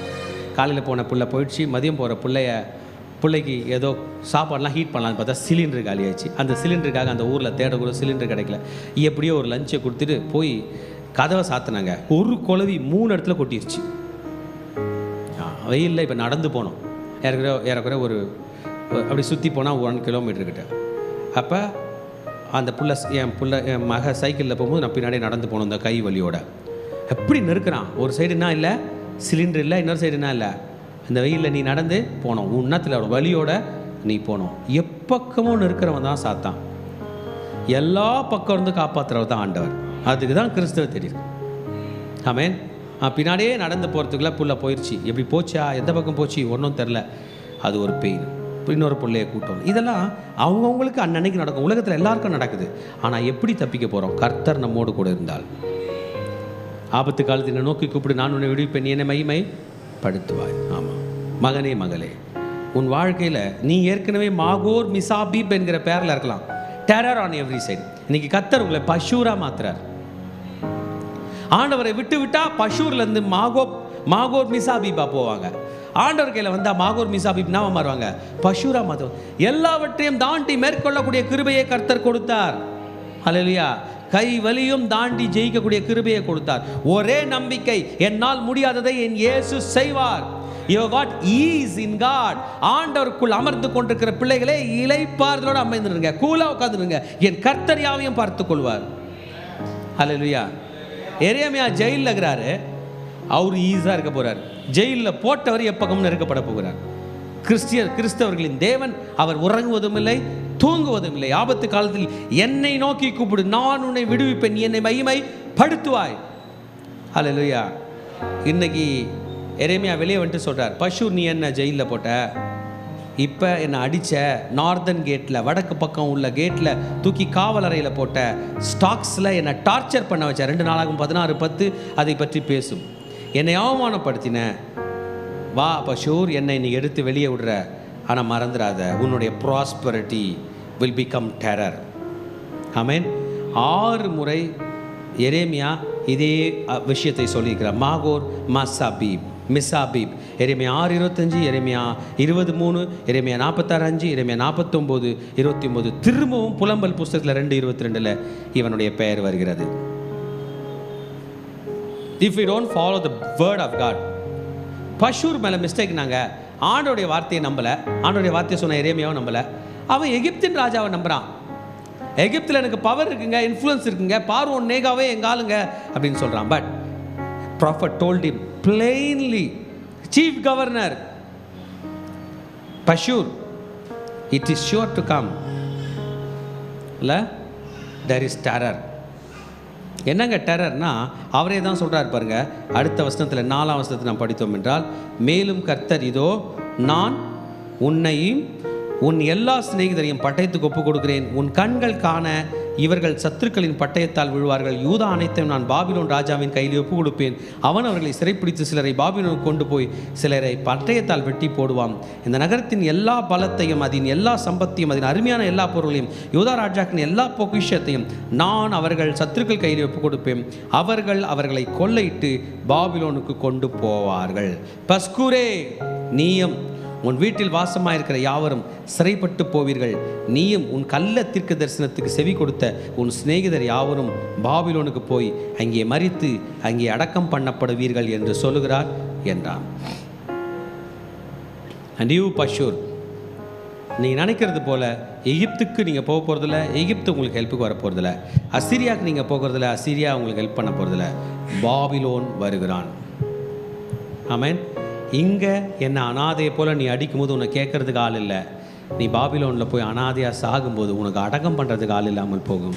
காலையில் போன பிள்ளை போயிடுச்சு, மதியம் போகிற பிள்ளைக்கு ஏதோ சாப்பாடெலாம் ஹீட் பண்ணலான்னு பார்த்தா சிலிண்டர் காலியாச்சு. அந்த சிலிண்டருக்காக அந்த ஊரில் தேடக்கூட சிலிண்டர் கிடைக்கல. எப்படியோ ஒரு லஞ்சை கொடுத்துட்டு போய் கதவை சாத்தினாங்க. ஒரு குழவி 3 இடத்துல கொட்டிடுச்சு. வெயிலில் இப்போ நடந்து போனோம், ஏறக்குறைய ஒரு அப்படி சுற்றி போனால் 1 கிலோமீட்டர் கிட்ட. அப்போ அந்த என் மக சைக்கிளில் போகும்போது நான் பின்னாடியே நடந்து போனோம். இந்த கை வலியோட எப்படி நெருக்கிறான். ஒரு சைடுனா இல்லை, சிலிண்டர் இல்லை, இன்னொரு சைடுனா இல்லை. இந்த வெயிலில் நீ நடந்து போனோம், உன்னத்தில் வலியோட நீ போனோம். எப்பக்கமும் நெருக்கிறவன் தான் சாத்தான். எல்லா பக்கம் இருந்து காப்பாற்றுறவர் தான் ஆண்டவர். அதுக்கு தான் கிறிஸ்தவ தெரியுது. ஆமென். பின்னாடியே நடந்து போகிறதுக்குள்ள புள்ள போயிடுச்சு. எப்படி போச்சா, எந்த பக்கம் போச்சு ஒன்றும் தெரில. அது ஒரு பெயின். இன்னொரு பிள்ளையை கூட்டம். இதெல்லாம் அவங்கவுங்களுக்கு அன்னன்னைக்கு நடக்கும். உலகத்தில் எல்லாருக்கும் நடக்குது. ஆனால் எப்படி தப்பிக்க போகிறோம்? கர்த்தர் நம்மோடு கூட இருந்தால். ஆபத்து காலத்தில் நோக்கி கூப்பிடு, நான் உன்னை விடுவிப்பேன், நீ என்னை மகிமைப்படுத்துவாய். ஆமாம் மகனே மகளே, உன் வாழ்க்கையில் நீ ஏற்கனவே மாகோர் மிசாபீப் என்கிற பேரில் இருக்கலாம். Terror on every side. இன்னைக்கு கர்த்தர் உங்களை பஷூரா மாத்துறார். ஆண்டவரை விட்டு விட்டா பஷூர்லேருந்து மாகோர் மிசாபீபா போவாங்க. ஆண்டவர் கையில் வந்தால் மாகோர் மிசாபிப் என்னவா மாறுவாங்க? பஷூரா மாறும். எல்லாவற்றையும் தாண்டி மேற்கொள்ளக்கூடிய கிருபையை கர்த்தர் கொடுத்தார். ஹல்லேலூயா. கை வலியும் தாண்டி ஜெயிக்கக்கூடிய கிருபையை கொடுத்தார். ஒரே நம்பிக்கை, என்னால் முடியாததை என் இயேசு செய்வார். You got ease in God. ஆண்டவருக்குள் அமர்ந்து கொண்டிருக்கிற பிள்ளைகளே, இளைப்பாறுதலோடு அமைந்துருங்க, கூலா உட்காந்துருங்க, என் கர்த்தர் யாவையும் பார்த்துக் கொள்வார். ஹல்லேலூயா. எரேமியா ஜெயிலில் இருக்கிறாரு, அவர் ஈஸாக இருக்க போகிறார். ஜெயிலில் போட்டவர் எப்பக்கமும் நெருக்கப்பட போகிறார். கிறிஸ்தவர்களின் தேவன் அவர் உறங்குவதும் இல்லை, தூங்குவதும் இல்லை. ஆபத்து காலத்தில் என்னை நோக்கி கூப்பிடு, நான் உன்னை விடுவிப்பேன், நீ என்னை மகிமைப்படுத்துவாய். ஹல்லேலூயா. இன்னைக்கு எரேமியா வெளியே வந்துட்டு சொல்கிறார், பஷூர் நீ என்ன ஜெயிலில் போட்ட, இப்போ என்னை அடித்த நார்தன் கேட்டில், வடக்கு பக்கம் உள்ள கேட்டில் தூக்கி காவலறையில் போட்ட, ஸ்டாக்ஸில் என்னை டார்ச்சர் பண்ண வச்ச, 2 நாளாகும் 16:10 அதை பற்றி பேசும். என்னை அவமானப்படுத்தின, வா பஷூர், என்னை நீ எடுத்து வெளியே விடுற, ஆனால் மறந்துடாத, உன்னுடைய ப்ராஸ்பரிட்டி வில் பிகம் டெரர். ஆமென். 6 முறை எரேமியா இதே விஷயத்தை சொல்லியிருக்கிறார். மாகோர், மசாபீப், மிசாபீப். எரேமியா 6:25, எரேமியா 20:3, எரேமியா 46:5, எரேமியா 49:29. திரும்பவும் புலம்பல் புஸ்தகத்தில் 2:22 இவனுடைய பெயர் வருகிறது. If we don't follow the word of God, பஷூர் மேலே மிஸ்டேக். நாங்கள் ஆண்டோடைய வார்த்தையை நம்பலை, ஆண்டோடைய வார்த்தையை சொன்ன எரேமியாவும் நம்பலை. அவன் எகிப்தின் ராஜாவை நம்புகிறான். எகிப்தில் எனக்கு பவர் இருக்குங்க, இன்ஃப்ளூயன்ஸ் இருக்குங்க, பார்வோன் நேகாவே எங்காலுங்க அப்படின்னு சொல்கிறான். But prophet told him plainly, chief governor Pashur, it is sure to come. There is terror. என்னங்க டெரர்னா, அவரே தான் சொல்கிறார் பாருங்க. அடுத்த வசனத்தில் 4ஆம் வசனத்தை நாம் படித்தோம் என்றால், மேலும் கர்த்தர், இதோ நான் உன்னையும் உன் எல்லா சிநேகிதரையும் பட்டயத்துக்கு ஒப்புக் கொடுக்கிறேன். உன் கண்கள் காண இவர்கள் சத்துருக்களின் பட்டயத்தால் விழுவார்கள். யூதா அனைத்தையும் நான் பாபிலோன் ராஜாவின் கையில் ஒப்புக் கொடுப்பேன். அவன் அவர்களை சிறைப்பிடித்து சிலரை பாபிலோனுக்கு கொண்டு போய் சிலரை பட்டயத்தால் வெட்டி போடுவான். இந்த நகரத்தின் எல்லா பலத்தையும், அதன் எல்லா சம்பத்தையும், அதன் அருமையான எல்லா பொருளையும், யூதா ராஜாக்கின் எல்லா பொக்கிஷத்தையும் நான் அவர்கள் சத்துருக்கள் கையில் ஒப்புக் கொடுப்பேன். அவர்கள் அவர்களை கொள்ளையிட்டு பாபிலோனுக்கு கொண்டு போவார்கள். பஸ்கூரே, நீயும் உன் வீட்டில் வாசமாயிருக்கிற யாவரும் சிறைப்பட்டு போவீர்கள். நீயும் உன் கள்ள தீர்க்க தரிசனத்துக்கு செவி கொடுத்த உன் சிநேகிதர் யாவரும் பாபிலோனுக்கு போய் அங்கே மரித்து அங்கே அடக்கம் பண்ணப்படுவீர்கள் என்று சொல்லுகிறார் என்றான். அண்ட் யூ பஷூர், நீங்கள் நினைக்கிறது போல் எகிப்துக்கு நீங்கள் போக போகிறதில்ல, எகிப்து உங்களுக்கு ஹெல்ப்புக்கு வர போகிறதில்ல. அசிரியாவுக்கு நீங்கள் போகிறதில்ல, அசிரியா உங்களுக்கு ஹெல்ப் பண்ண போகிறதில்ல. பாபிலோன் வருகிறான். ஆமென். இங்கே என்ன அனாதையை போல் நீ அடிக்கும்போது உன்னை கேட்கறதுக்கு ஆள் இல்லை. நீ பாபிலோனில் போய் அனாதையாக சாகும்போது உனக்கு அடக்கம் பண்ணுறதுக்கு ஆள் இல்லாமல் போகும்.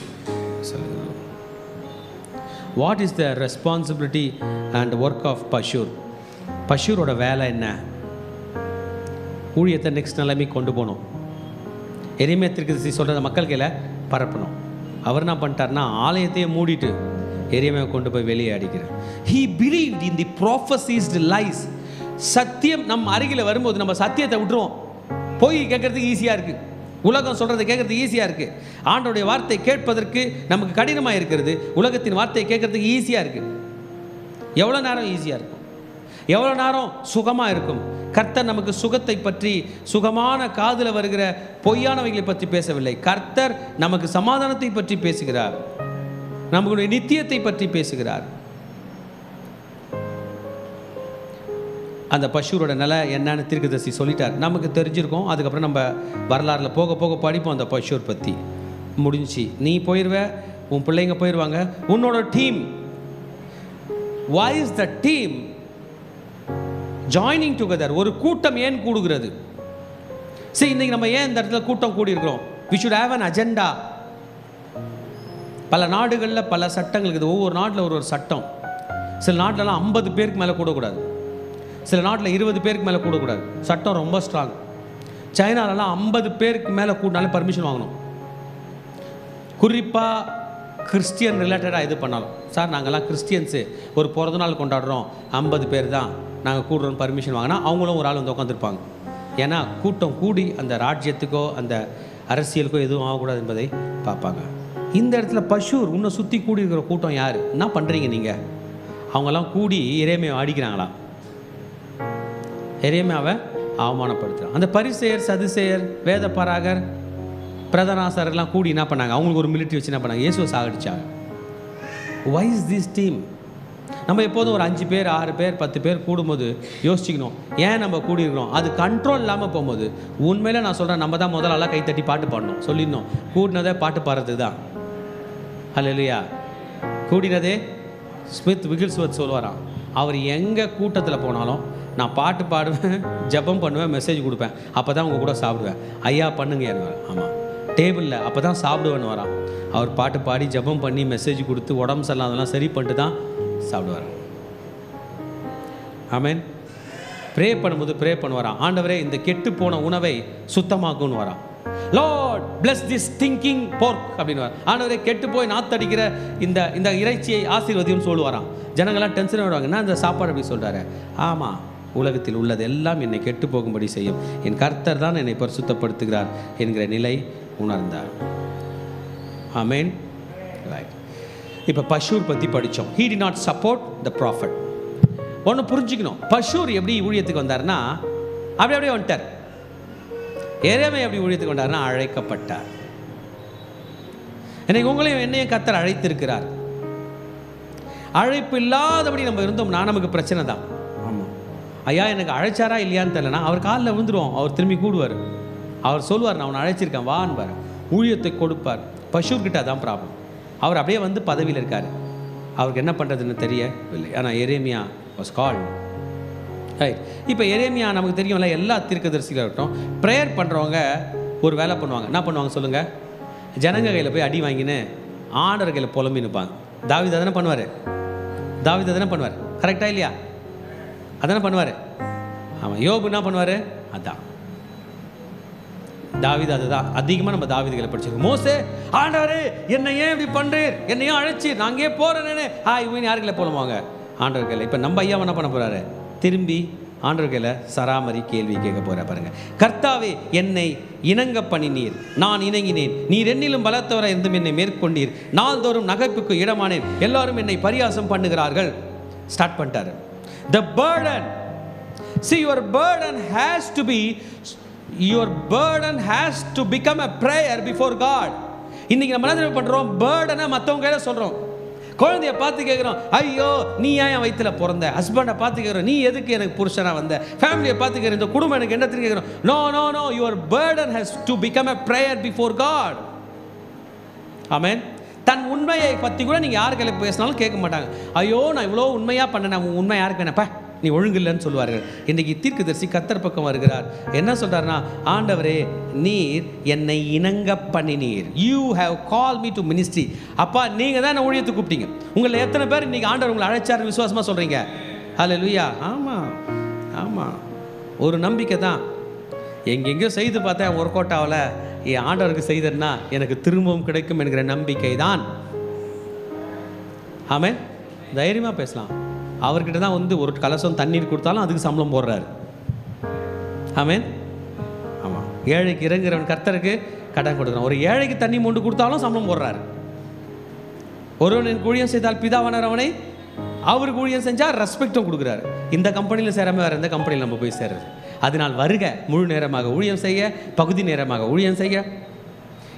What is the responsibility and work of Pashhur? பஷூரோட வேலை என்ன? ஊழியத்தை நெக்ஸ்ட் நிலைமை கொண்டு போகணும். எரிமே திருக்கதரிசி சொல்கிறத மக்கள் கையில் பரப்பணும். அவர் என்ன பண்ணிட்டார்னா, ஆலயத்தையே மூடிட்டு எரிமையை கொண்டு போய் வெளியே அடிக்கிறார். He believed in the prophesied lies. சத்தியம் நம் அருகில் வரும்போது நம்ம சத்தியத்தை விட்டுருவோம். போய் கேட்கறதுக்கு ஈஸியாக இருக்குது, உலகம் சொல்கிறத கேட்கறதுக்கு ஈஸியாக இருக்குது. ஆண்டோடைய வார்த்தை கேட்பதற்கு நமக்கு கடினமாக இருக்கிறது. உலகத்தின் வார்த்தையை கேட்கறதுக்கு ஈஸியாக இருக்குது. எவ்வளோ நேரம் ஈஸியாக இருக்கும், எவ்வளோ நேரம் சுகமாக இருக்கும். கர்த்தர் நமக்கு சுகத்தை பற்றி, சுகமான காதில் வருகிற பொய்யானவைகளை பற்றி பேசவில்லை. கர்த்தர் நமக்கு சமாதானத்தை பற்றி பேசுகிறார், நம்மளுடைய நித்தியத்தை பற்றி பேசுகிறார். அந்த பஷூரோட நிலை என்னன்னு தீர்க்கதரிசி சொல்லிட்டார், நமக்கு தெரிஞ்சிருக்கும். அதுக்கப்புறம் நம்ம வரலாறில் போக போக படிப்போம் அந்த பஷூர் பற்றி. முடிஞ்சு நீ போயிடுவ, உன் பிள்ளைங்க போயிடுவாங்க, உன்னோட team. why is the team joining together? ஒரு கூட்டம் ஏன் கூடுகிறது? சரி, இன்னைக்கு நம்ம ஏன் இந்த இடத்துல கூட்டம் கூடி இருக்கிறோம்? we should have an agenda. பல நாடுகளில் பல சட்டங்கள் இருக்குது. ஒவ்வொரு நாட்டில் ஒரு சட்டம். சில நாட்டிலலாம் 50 பேருக்கு மேலே கூடக்கூடாது, சில நாட்டில் 20 பேருக்கு மேலே கூடக்கூடாது. சட்டம் ரொம்ப ஸ்ட்ராங். சைனாலலாம் 50 பேருக்கு மேலே கூட்டினாலே பர்மிஷன் வாங்கணும். குறிப்பாக கிறிஸ்டியன் ரிலேட்டடாக எது பண்ணாலும், சார் நாங்கள்லாம் கிறிஸ்டியன்ஸு, ஒரு பிறந்த நாள் கொண்டாடுறோம், 50 பேர் தான் நாங்கள் கூடுறோம், பர்மிஷன் வாங்கினா அவங்களும் ஒரு ஆள் வந்து உட்காந்துருப்பாங்க. ஏன்னா கூட்டம் கூடி அந்த ராஜ்யத்துக்கோ அந்த அரசியலுக்கோ எதுவும் ஆகக்கூடாது என்பதை பார்ப்பாங்க. இந்த இடத்துல பஷூர் உன்னை சுற்றி கூடி இருக்கிற கூட்டம் யார்? என்ன பண்ணுறீங்க நீங்கள்? அவங்கெல்லாம் கூடி எரேமியாவை அடிக்கிறாங்களா? எரேமியாவை அவமானப்படுத்துகிறான். அந்த பரிசேயர், சதுசேயர், வேத பாராகர், பிரதானாசாரெல்லாம் கூடி என்ன பண்ணாங்க? அவங்களுக்கு ஒரு மிலிட்ரி வச்சு என்ன பண்ணாங்க? இயேசுவை சாகடிச்சாங்க. Why is this team? நம்ம எப்போதும் ஒரு 5 பேர் 6 பேர் 10 பேர் கூடும்போது யோசிச்சுக்கணும், ஏன் நம்ம கூடியிருக்கிறோம்? அது கண்ட்ரோல் இல்லாமல் போகும்போது உண்மையில நான் சொல்கிறேன், நம்ம தான் முதல்ல கைத்தட்டி பாட்டு பாடணும். சொல்லிடணும், கூடினதே பாட்டு பாடுறது தான். ஹல்லேலூயா. கூடினதே ஸ்மித் விகில்ஸ்வர்த் சொல்லுவாராம், அவர் எங்கே கூட்டத்தில் போனாலும் நான் பாட்டு பாடுவேன், ஜெபம் பண்ணுவேன், மெசேஜ் கொடுப்பேன், அப்போ தான் உங்கள் கூட சாப்பிடுவேன். ஐயா பண்ணுங்க என்ன? ஆமாம், டேபிளில் அப்போ தான் சாப்பிடுவேன்னு வரான். அவர் பாட்டு பாடி ஜெபம் பண்ணி மெசேஜ் கொடுத்து உடம்பு சரியில்லாம் அதெல்லாம் சரி பண்ணிட்டு தான் சாப்பிடுவார். ஆமென். ப்ரே பண்ணும்போது ப்ரே பண்ணுவாராம், ஆண்டவரே இந்த கெட்டு போன உணவை சுத்தமாக்குன்னு வரான். லார்ட் பிளஸ் திஸ் திங்கிங் போர்க் அப்படின்னு வர, ஆண்டவரே கெட்டு போய் நாத்தடிக்கிற இந்த இறைச்சியை ஆசீர்வதின்னு சொல்லுவாராம். ஜனங்கள்லாம் டென்ஷன் ஆகிடுவாங்க, என்ன இந்த சாப்பாடு அப்படி சொல்கிறாரு? ஆமாம், உலகத்தில் உள்ளது எல்லாம் என்னை கெட்டு போகும்படி செய்யும், என் கர்த்தர் தான் என்னை பரிசுத்தப்படுத்துகிறார் என்கிற நிலை உணர்ந்தார். ஆமென். ரைட். இப்போ பஷூர் பற்றி படித்தோம். He did not support the prophet. ஒன்று புரிஞ்சுக்கணும், பஷூர் எப்படி ஊழியத்துக்கு வந்தார்னா அப்படியே வந்துட்டார். எரேமியா எப்படி ஊழியத்துக்கு வந்தார்னா அழைக்கப்பட்டார். இன்னைக்கு உங்களையும் என்னையும் கர்த்தர் அழைத்திருக்கிறார். அழைப்பு இல்லாதபடி நம்ம இருந்தோம்னா நமக்கு பிரச்சனை தான். ஆமாம், ஐயா எனக்கு அழைச்சாரா இல்லையான்னு தெரியலனா அவர் காலில் விழுந்துருவோம். அவர் திரும்பி கூடுவார். அவர் சொல்லுவார், நான் அவனை அழைச்சிருக்கேன் வான்பார், ஊழியத்தை கொடுப்பார். பஷூர்கிட்ட அதான் ப்ராப்ளம். அவர் அப்படியே வந்து பதவியில் இருக்கார், அவருக்கு என்ன பண்ணுறதுன்னு தெரியவில்லை. ஆனால் எரேமியா வாஸ் கால்ட். ரைட். இப்போ எரேமியா நமக்கு தெரியும்ல, எல்லா தீர்க்கதரிசிகளும் இருக்கட்டும், ப்ரேயர் பண்ணுறவங்க ஒரு வேலை பண்ணுவாங்க. என்ன பண்ணுவாங்க சொல்லுங்கள்? ஜனங்க கையில் போய் அடி வாங்கின்னு ஆண்டவர் கையில் புலம்பி நிற்பாங்க. தாவீது அதனை பண்ணுவார். தாவீது அதனை பண்ணுவார். கரெக்டாக இல்லையா? அதனை பண்ணுவார். ஆமாம். யோபு என்ன பண்ணுவார்? அதான் தாவீது. அதுதான் அதிகமாக நம்ம தாவீதுகளை படிச்சிருக்கோம். மோசே, ஆண்டவரே என்னை ஏன் இப்படி பண்ணுறீர், என்னையும் அழைச்சி நான் அங்கேயே போகிறேன்னு இவன் யாருக்கையில் போலவாங்க? ஆண்டவர் கையில். இப்போ நம்ம ஐயா என்ன பண்ண போகிறாரு? திரும்பி ஆண்டவர் கையில் சராமரி கேள்வி கேட்க போகிற பாருங்க. கர்த்தாவே என்னை இணங்க பண்ணினீர், நான் இணங்கினேன், நீர் என்னிலும் பலத்தவரை இருந்தும் என்னை மேற்கொண்டீர், நாள்தோறும் நகைப்புக்கு இடமானேன், எல்லாரும் என்னை பரியாசம் பண்ணுகிறார்கள். ஸ்டார்ட் பண்ணிட்டாரு. The burden, see your burden has to be, your burden has to become a prayer before God. இன்னைக்கு நம்ம என்ன பண்றோம்? burden-ஐ மற்றவங்க கையில சொல்றோம். குழந்தைய பார்த்து கேட்குறோம், ஐயோ நீ ஏன் வயிற்றுல பிறந்த? ஹஸ்பண்டை பார்த்து கேட்குறோம், நீ எதுக்கு எனக்கு புருஷனா வந்த? ஃபேமிலியை பார்த்து கேட்குறோம், இந்த குடும்பம் எனக்கு என்ன தெரியும் கேட்குறோம். No no no, your burden has to become a prayer before God. Amen. தன் உண்மையை பற்றி கூட நீங்கள் யார் கையில் பேசினாலும் கேட்க மாட்டாங்க. ஐயோ நான் இவ்வளோ உண்மையாக பண்ணேன், உண்மை யாருக்கு வேணப்பா, நீ ஒழுங்கு இல்லைன்னு சொல்லுவார்கள். இன்றைக்கி தீர்க்கதரிசி கர்த்தர் பக்கம் வருகிறார். என்ன சொல்கிறாருன்னா, ஆண்டவரே நீர் என்னை இணங்க பண்ணினீர், you have call me to ministry. அப்பா நீங்கள் தான் என்ன ஊழியத்துக்கு கூப்பிட்டீங்க. உங்களை எத்தனை பேர் இன்றைக்கி ஆண்டவர் உங்களை அழைச்சார் விசுவாசமாக சொல்கிறீங்க? ஹல்லேலூயா. ஆமாம் ஆமாம், ஒரு நம்பிக்கை தான். எங்கெங்கேயோ செய்து பார்த்தேன், ஒர்க் அவுட் ஆகலை, என் ஆண்டவருக்கு செய்தேன்னா எனக்கு திரும்பவும் கிடைக்கும் என்கிற நம்பிக்கை தான். ஆமென். தைரியமாக பேசலாம். அவர்கிட்ட தான் வந்து ஒரு கலசம் தண்ணீர் கொடுத்தாலும் அதுக்கு சம்பளம் போடுறாரு. ஆமென். ஆமாம். ஏழைக்கு இறங்குறவன் கர்த்தருக்கு கடன் கொடுக்குறான். ஒரு ஏழைக்கு தண்ணி மொண்டு கொடுத்தாலும் சம்பளம் போடுறாரு. ஒருவன் எனக்கு ஊழியம் செய்தால் பிதாவானவர் அவனை அவருக்கு ஊழியம் செஞ்சால் ரெஸ்பெக்டும் கொடுக்குறாரு. இந்த கம்பெனியில் சேராமல் வேறு எந்த கம்பெனியில் நம்ம போய் சேர்றது? அதனால் வருக, முழு நேரமாக ஊழியம் செய்ய, பகுதி நேரமாக ஊழியம் செய்ய.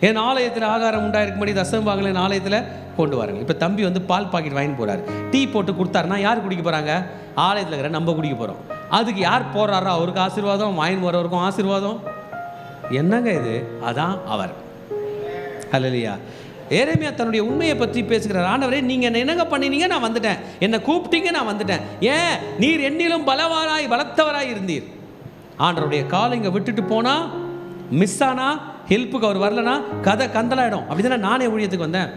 என் ஆலயத்தில் ஆகாரம் உண்டாயிருக்கும்படி தசமபாகங்களின் ஆலயத்தில் கொண்டு வராங்க. இப்போ தம்பி வந்து பால் பாக்கெட் வாங்கி போகிறார், டீ போட்டு கொடுத்தாருன்னா யார் குடிக்க போகிறாங்க? ஆலயத்தில் இருக்கிற நம்ம குடிக்க போகிறோம். அதுக்கு யார் போடுறாரோ அவருக்கு ஆசீர்வாதம், வாங்கி போகிறவருக்கும் ஆசீர்வாதம். என்னங்க இது? அதான் அவர். ஹல்லேலூயா. எரேமியா தன்னுடைய உண்மையை பற்றி பேசுகிறார். ஆண்டவரே நீங்கள் என்ன என்னங்க பண்ணினீங்க, நான் வந்துட்டேன், என்னை கூப்பிட்டீங்க, நான் வந்துட்டேன். ஏன் நீர் என்னிலும் பலத்தவராய் இருந்தீர். ஆண்டவருடைய காலைங்க விட்டுட்டு போனால், மிஸ் ஆனால், ஹெல்ப்புக்கு அவர் வரலனா கதை கந்தலாயிடும். அப்படி தானே நானே ஊழியத்துக்கு வந்தேன்.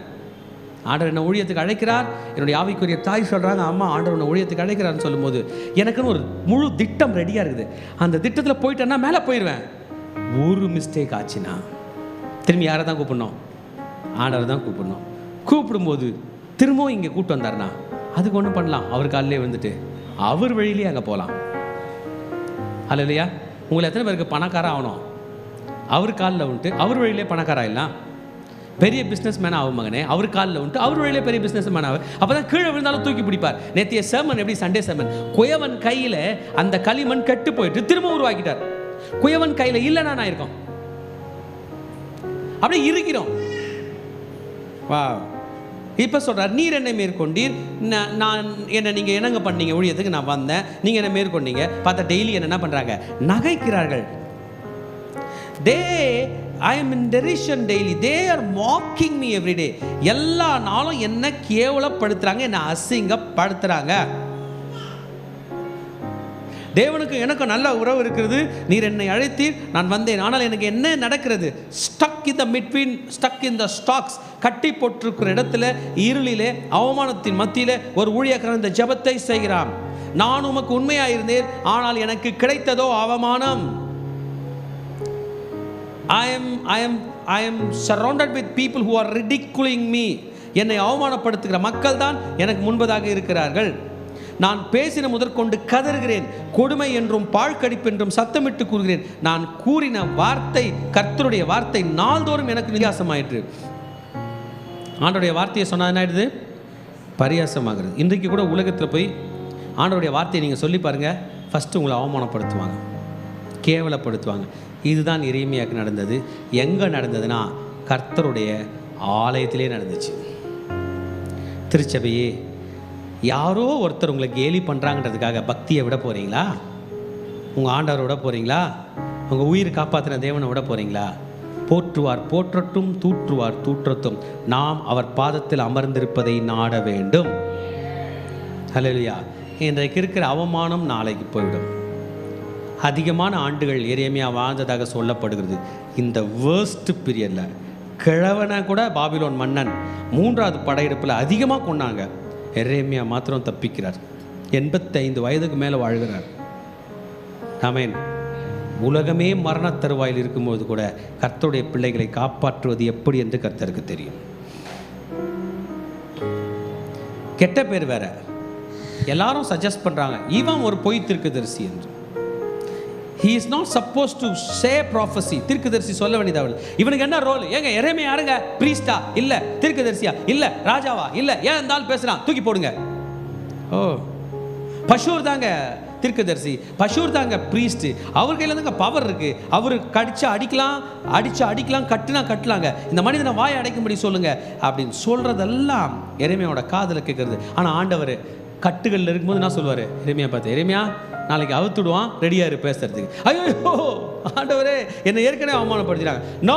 ஆண்டவர் என்ன ஊழியத்துக்கு அழைக்கிறார். என்னுடைய ஆவிக்குரிய தாய் சொல்கிறாங்க, அம்மா ஆண்டவர் என்ன ஊழியத்துக்கு அழைக்கிறார்னு சொல்லும்போது எனக்குன்னு ஒரு முழு திட்டம் ரெடியாக இருக்குது. அந்த திட்டத்தில் போயிட்டேன்னா மேலே போயிடுவேன். ஒரு மிஸ்டேக் ஆச்சுன்னா திரும்பி யாரை தான் கூப்பிடணும்? ஆண்டவர் தான் கூப்பிடணும். கூப்பிடும்போது திரும்பவும் இங்கே கூப்பிட்டு வந்தார்னா அதுக்கு ஒன்றும் பண்ணலாம். அவர் காலிலே வந்துட்டு அவர் வழியிலே அங்கே போகலாம். அல்லையா? உங்களை எத்தனை பேருக்கு பணக்கார ஆகணும்? அவர் காலில் வந்துட்டு அவர் வழியிலே பணக்கார ஆகிடலாம். பெரிய பிஸ்னஸ் மேன் ஆகும் மகனே. அவர் காலில் வந்துட்டு அவர் வழியிலே பெரிய பிஸ்னஸ் மேன் ஆகும். அப்போ தான் கீழே விழுந்தாலும் தூக்கி பிடிப்பார். நேற்றைய சேமன் எப்படி? Sunday chairman. குயவன் கையில் அந்த களிமண் கெட்டு போயிட்டு திரும்ப உருவாக்கிட்டார். குயவன் கையில் இல்லைன்னா நான் இருக்கோம், அப்படியே இருக்கிறோம். வா, இப்போ சொல்கிறார், நீர் என்னை மேற்கொண்டீர், நான் என்னை நீங்கள் என்னங்க பண்ணீங்க ஊழியத்துக்கு? நான் வந்தேன், நீங்கள் என்ன மேற்கொண்டீங்க. பார்த்தா டெய்லி என்ன பண்ணுறாங்க? நகைக்கிறார்கள். I am in derision daily. They are mocking me every day. எல்லா நாளும் என்ன கேவலப்படுத்துறாங்க, என்ன அசிங்கப்படுத்துறாங்க. தேவனுக்கு எனக்கு நல்ல உறவு இருக்கிறது, நீர் என்னை அழைத்தீர், நான் வந்தேன். ஆனால் எனக்கு என்ன நடக்கிறது? Stuck in the between, stuck in the stocks. கட்டி போட்டிருக்கிற இடத்துல இருளிலே அவமானத்தின் மத்தியிலே ஒரு ஊழியக்காரன் இந்த ஜெபத்தை செய்கிறான். நான் உமக்கு உண்மையாயிருந்தேன், ஆனால் எனக்கு கிடைத்ததோ அவமானம். I am surrounded with people who are ridiculing me. என்னை அவமானப்படுத்துகிற மக்கள் தான் எனக்கு முன்பதாக இருக்கிறார்கள். நான் பேசின முதற்கொண்டு கதறுகிறேன், கொடுமை என்றும் பாழ்கடிப்பு என்றும் சத்தமிட்டு கூறுகிறேன். நான் கூறின வார்த்தை, கர்த்தருடைய வார்த்தை நாள்தோறும் எனக்கு நியாசமாயிற்று. ஆண்டவருடைய வார்த்தையை சொன்னால் என்ன ஆயிடுது? பரியாசமாகிறது. இன்றைக்கு கூட உலகத்தில் போய் ஆண்டவருடைய வார்த்தையை நீங்கள் சொல்லி பாருங்கள், ஃபஸ்ட்டு உங்களை அவமானப்படுத்துவாங்க, கேவலப்படுத்துவாங்க. இதுதான் எரேமியாவுக்கு நடந்தது. எங்கே நடந்ததுன்னா கர்த்தருடைய ஆலயத்திலே நடந்துச்சு. திருச்சபையே, யாரோ ஒருத்தர் உங்களை கேலி பண்ணுறாங்கன்றதுக்காக பக்தியை விட போகிறீங்களா? உங்கள் ஆண்டவரை விட போகிறீங்களா? உங்கள் உயிர் காப்பாற்றின தேவனை விட போகிறீங்களா? போற்றுவார் போற்றட்டும், தூற்றுவார் தூற்றட்டும், நாம் அவர் பாதத்தில் அமர்ந்திருப்பதை நாட வேண்டும். ஹல்லேலூயா. இன்றைக்கு இருக்கிற அவமானம் நாளைக்கு போய்விடும். அதிகமான ஆண்டுகள் எரேமியா வாழ்ந்ததாக சொல்லப்படுகிறது. இந்த வேர்ஸ்ட் பீரியடில் கிழவனை கூட பாபிலோன் மன்னன் 3வது படையெடுப்பில் அதிகமாக கொண்டாங்க. எரேமியா மாத்திரம் தப்பிக்கிறார். 85 வயதுக்கு மேலே வாழ்கிறார். ஆமென். உலகமே மரண தருவாயில் இருக்கும்போது கூட கர்த்தருடைய பிள்ளைகளை காப்பாற்றுவது எப்படி என்று கர்த்தருக்கு தெரியும். கெட்ட பேர் வேற, எல்லாரும் சஜஸ்ட் பண்ணுறாங்க இவன் ஒரு பொய் தீர்க்கதரிசி என்று. He is not supposed to say prophecy. தீர்க்கதரிசி சொல்ல வேண்டியது. இவனுக்கு என்ன ரோல்? ஏங்க எரேமியா யாருங்க? பிரீஸ்டா? இல்ல. தீர்க்கதரிசியா? இல்ல. ராஜாவா? இல்ல. ஏன் இருந்தாலும் பேசுறான், தூக்கி போடுங்க. ஓ, பஷூர் தாங்க தீர்க்கதரிசி, பஷூர் தாங்க பிரீஸ்ட். அவர் கையில் தாங்க பவர் இருக்கு. அவர் கடிச்சா அடிக்கலாம், கட்டுனா கட்டலாங்க. இந்த மனிதனை வாயை அடைக்கும்படி சொல்லுங்க அப்படின்னு சொல்றதெல்லாம் எரேமியாவோட காதுல கேட்கறது. ஆனா ஆண்டவர் கட்டுகளில் இருக்கும்போது என்ன சொல்லுவாரு? எரேமியா பார்த்து, எரேமியா நாளைக்கு அவுத்துடுவான், ரெடியா இரு பேசுறதுக்கு. ஐயோ ஆண்டவரே, என்னை ஏற்கனவே அவமானப்படுத்தினாங்க. நோ,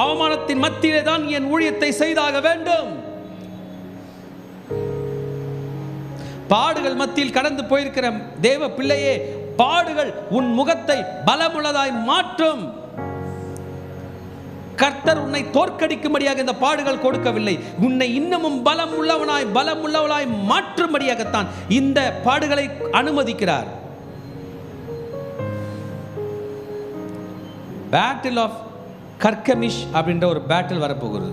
அவமானத்தின் மத்தியிலே தான் என் ஊழியத்தை செய்தாக வேண்டும். பாடுகள் மத்தியில் கடந்து போயிருக்கிற தேவ பிள்ளையே, பாடுகள் உன் முகத்தை பலமுள்ளதாய் மாற்றும். கர்த்தர் உன்னை தோற்கடிக்கும்படியாக இந்த பாடுகள் கொடுக்கவில்லை, உன்னை இன்னமும் பலமுள்ளவளாய் மாற்றும்படியாகத்தான் இந்த பாடுகளை அனுமதிக்கிறார். பேட்டில் ஆஃப் கர்கமிஷ் அப்படின்ற ஒரு பேட்டில் வரப்போகிறது.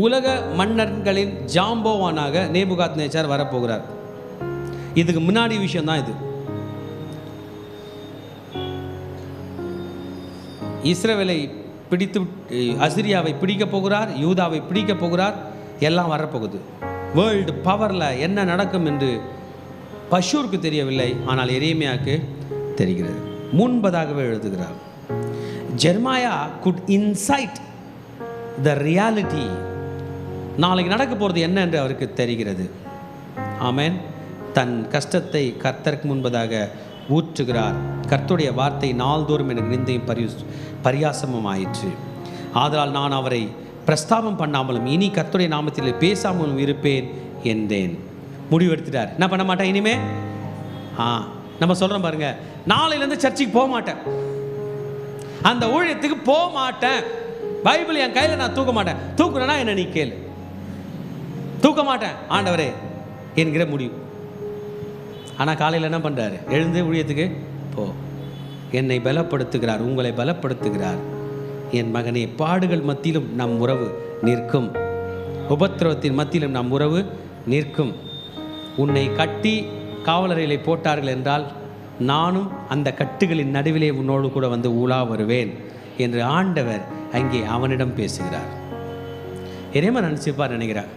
உலக மன்னர்களின் ஜாம்போவானாக நேபுகாத்நேச்சார் வரப்போகிறார். இதுக்கு முன்னாடி விஷயம் தான் இது. இஸ்ரவேலை பிடித்து அசிரியாவை பிடிக்க போகிறார், யூதாவை பிடிக்க போகிறார், எல்லாம் வரப்போகுது. வேர்ல்டு பவரில் என்ன நடக்கும் என்று பஷூருக்கு தெரியவில்லை, ஆனால் எரேமியாவுக்கு தெரிகிறது. முன்பதாகவே எழுதுகிறார். ஜெர்மாயா could incite the reality. நாளைக்கு நடக்க போகிறது என்ன என்று அவருக்கு தெரிகிறது. ஆமென். தன் கஷ்டத்தை கர்த்தருக்கு முன்பதாக ஊற்றுகிறார். கர்த்தருடைய வார்த்தை நாள்தோறும் எனக்கு நிந்தையும் பரியாசமும் ஆயிற்று. ஆதலால் நான் அவரை பிரஸ்தாபம் பண்ணாமலும் இனி கர்த்தருடைய நாமத்தில் பேசாமலும் இருப்பேன் என்றேன். முடிவெடுத்துட்டார். என்ன பண்ண மாட்டேன் இனிமே. நம்ம சொல்கிறோம் பாருங்க, நாளையிலேருந்து சர்ச்சுக்கு போக மாட்டேன், அந்த ஊழியத்துக்கு போக மாட்டேன், பைபிள் என் கையில் நான் தூக்க மாட்டேன். தூக்குறேன்னா என்ன நீ கேளு, தூக்க மாட்டேன் ஆண்டவரே என்கிற முடிவு. ஆனால் காலையில் என்ன பண்ணுறாரு? எழுந்து ஊழியத்துக்கு போ. என்னை பலப்படுத்துகிறார், உங்களை பலப்படுத்துகிறார். என் மகனே, பாடுகள் மத்தியிலும் நம் உறவு நிற்கும், உபத்திரவத்தின் மத்தியிலும் நம் உறவு நிற்கும். உன்னை கட்டி காவலறையிலே போட்டார்கள் என்றால் நானும் அந்த கட்டுகளின் நடுவிலே உன்னோடு கூட வந்து உலா வருவேன் என்று ஆண்டவர் அங்கே அவனிடம் பேசுகிறார். எரேமியா நினச்சிப்பார் நினைக்கிறார்,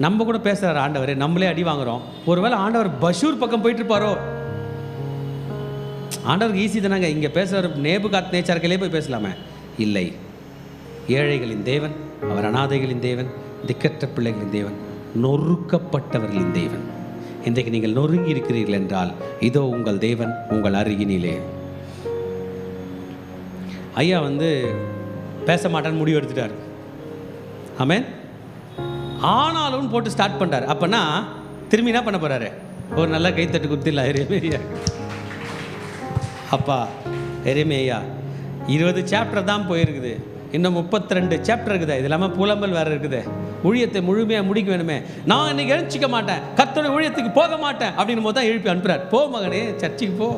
நம்ம கூட பேசுகிறார் ஆண்டவர், நம்மளே அடி வாங்குறோம். ஒருவேளை ஆண்டவர் பஷூர் பக்கம் போயிட்டு இருப்பாரோ? ஆண்டவருக்கு ஈஸி தானாங்க, இங்கே பேசுகிற நேபுகாத்நேச்சார்க்கிலே போய் பேசலாமே. இல்லை, ஏழைகளின் தேவன், அவர் அனாதைகளின் தேவன், திக்கற்ற பிள்ளைகளின் தேவன், நொறுக்கப்பட்டவர்களின் தேவன். இன்றைக்கு நீங்கள் நொறுங்கி இருக்கிறீர்கள் என்றால் இதோ உங்கள் தேவன் உங்கள் அருகினிலே. ஐயா பேச மாட்டேன்னு முடிவு எடுத்துட்டார். ஆமென். ஆனாலும் போட்டு ஸ்டார்ட் பண்ணுறாரு. அப்போனா திரும்பி என்ன பண்ண போகிறாரு? ஒரு நல்ல கைத்தட்டு கொடுத்துடலாம் எரேமியா. அப்பா எரேமியா 20 சாப்டர் தான் போயிருக்குது, இன்னும் 32 சாப்டர் இருக்குது. இது இல்லாமல் புலம்பல் வேறு இருக்குது. ஊழியத்தை முழுமையாக முடிக்க வேணுமே. நான் இன்னைக்கு எழுச்சிக்க மாட்டேன், கர்த்தருடைய ஊழியத்துக்கு போக மாட்டேன் அப்படின்னு போது தான் எழுப்பி அனுப்புகிறார். போ மகனே, சர்ச்சுக்கு போ.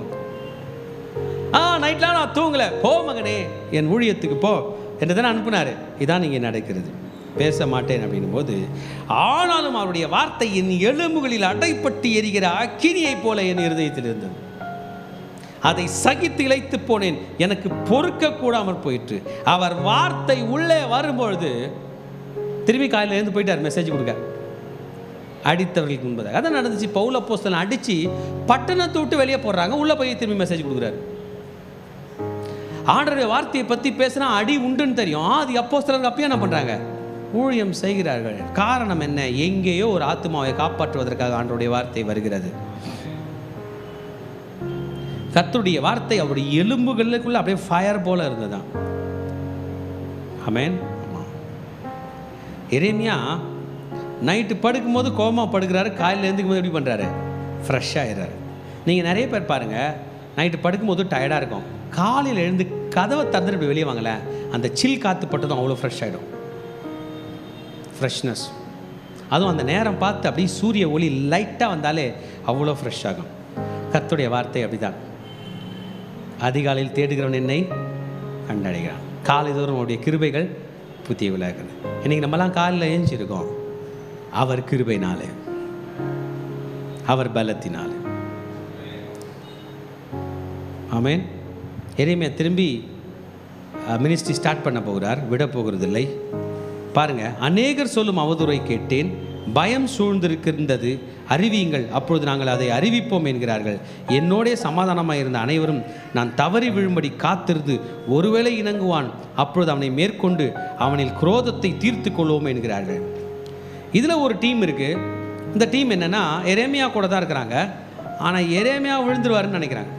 நைட்லாம் நான் தூங்கலை, போ மகனே என் ஊழியத்துக்கு போ என்று தானே அனுப்புனார். இதான் இங்கே நடக்கிறது. பேச மாட்டேன் அப்படின்னும் போது, ஆனாலும் அவருடைய வார்த்தை என் எலும்புகளில் அடைப்பட்டு எரிகிற அக்கினியை போல என் இருதயத்தில் இருந்தது. அதை சகித்து இழைத்து போனேன், எனக்கு பொறுக்க கூடாமல் போயிற்று. அவர் வார்த்தை உள்ளே வரும்பொழுது திரும்பி காலையில் எழுந்து போயிட்டார் மெசேஜ் கொடுக்க அடித்தவர்களுக்கு முன்பதாக. அதான் நடந்துச்சு. பவுல் அப்போஸ்தலன் அடித்து பட்டணத்தை விட்டு வெளியே போடுறாங்க, உள்ளே போய் திரும்பி மெசேஜ் கொடுக்குறாரு. ஆண்டவருடைய வார்த்தையை பற்றி பேசினா அடி உண்டுன்னு தெரியும். அது அப்போஸ்தலருக்கு அப்பயே என்ன பண்ணுறாங்க? ஊழியம் செய்கிறார்கள். காரணம் என்ன? எங்கேயோ ஒரு ஆத்மாவை காப்பாற்றுவதற்காக ஆண்டவருடைய வார்த்தை வருகிறது. கர்த்தருடைய வார்த்தை அவருடைய எலும்புகளுக்குள்ள அப்படியே ஃபயர் போல இருந்ததான். ஆமென். எரேமியா நைட்டு படுக்கும்போது கோமா படுக்கிறாரு, காலையில் எழுந்துக்கும் போது எப்படி பண்ணுறாரு? ஃப்ரெஷ்ஷாக ஆயிடுறாரு. நீங்கள் நிறைய பேர் பாருங்கள், நைட்டு படுக்கும்போது டயர்டாக இருக்கும், காலையில் எழுந்து கதவை திறந்துட்டு இப்படி வெளியே வாங்கல, அந்த சில் காற்று பட்டதும் அவ்வளோ ஃப்ரெஷ் ஆகிடும். ஃப்ரெஷ்னஸ், அதுவும் அந்த நேரம் பார்த்து அப்படியே சூரிய ஒளி லைட்டாக வந்தாலே அவ்வளோ ஃப்ரெஷ் ஆகும். கர்த்தருடைய வார்த்தை அப்படி தான். அதிகாலையில் தேடுகிறவன் என்னை கண்டடைகிறான், காலை தோறும் அவருடைய கிருபைகள் புதிய விளையாடுறது. இன்றைக்கி நம்மலாம் காலையில் ஏஞ்சிருக்கோம் அவர் கிருபைனாலே, அவர் பலத்தினாலே. ஆமென். எரேமியா திரும்பி மினிஸ்ட்ரி ஸ்டார்ட் பண்ண போகிறார், விட போகிறதில்லை. பாருங்கள், அநேகர் சொல்லும் அவதூறை கேட்டேன், பயம் சூழ்ந்திருக்கின்றது, அறிவியுங்கள், அப்பொழுது நாங்கள் அதை அறிவிப்போம் என்கிறார்கள். என்னோடே சமாதானமாக இருந்த அனைவரும் நான் தவறி விழும்படி காத்திருந்து ஒருவேளை இணங்குவான், அப்பொழுது அவனை மேற்கொண்டு அவனில் குரோதத்தை தீர்த்து கொள்வோம் என்கிறார்கள். இதில் ஒரு டீம் இருக்குது. இந்த டீம் என்னென்னா, எரேமியா கூட தான் இருக்கிறாங்க, ஆனால் எரேமியா விழுந்துருவாருன்னு நினைக்கிறாங்க.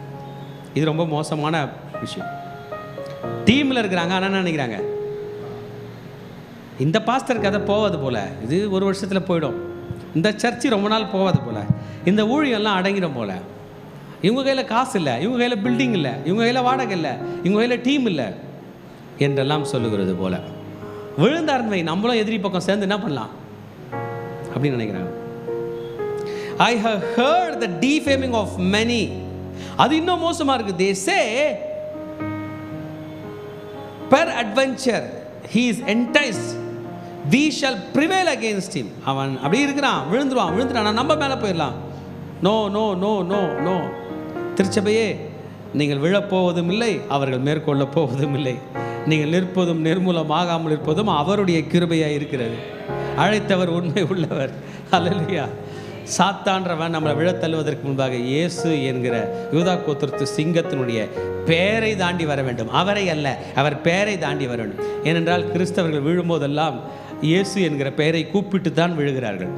இது ரொம்ப மோசமான விஷயம். டீமில் இருக்கிறாங்க, ஆனால் என்ன நினைக்கிறாங்க? இந்த பாஸ்டர் கதை போகாது போல், இது ஒரு வருஷத்தில் போயிடும், இந்த சர்ச்சு ரொம்ப நாள் போகாது போல், இந்த ஊழியெல்லாம் அடங்கிடும் போல், இவங்க கையில் காசு இல்லை, இவங்க கையில் பில்டிங் இல்லை, இவங்க கையில் வாடகை இல்லை, இவங்க கையில் டீம் இல்லை என்றெல்லாம் சொல்லுகிறது போல். விழுந்தார்மை நம்மளும் எதிரி பக்கம் சேர்ந்து என்ன பண்ணலாம் அப்படின்னு நினைக்கிறாங்க. I have heard the defaming of many. அது இன்னும் மோசமாக இருக்குது. They say per adventure he is enticed, we shall prevail against him. அவன் அப்படி இருக்கிறான், விழுந்துட்டான், நம்ம மேலே போயிடலாம். No no no no no. திருச்சபையே, நீங்கள் விழப்போவதும் இல்லை, அவர்கள் மேற்கொள்ள போவதும் இல்லை. நீங்கள் நிற்பதும் நிர்மூலமாகாமல் இருப்பதும் அவருடைய கிருபையாக இருக்கிறது. அழைத்தவர் உண்மை உள்ளவர். அல்லேலூயா. சாத்தான்றவன் நம்மளை விழத்தள்ளுவதற்கு முன்பாக இயேசு என்கிற யூதா கோத்திரத்து சிங்கத்தினுடைய பெயரை தாண்டி வர வேண்டும். அவரை அல்ல, அவர் பெயரை தாண்டி வர வேண்டும். ஏனென்றால் கிறிஸ்தவர்கள் விழும்போதெல்லாம் இயேசு என்கிற பெயரை கூப்பிட்டு தான் விழுகிறார்கள்.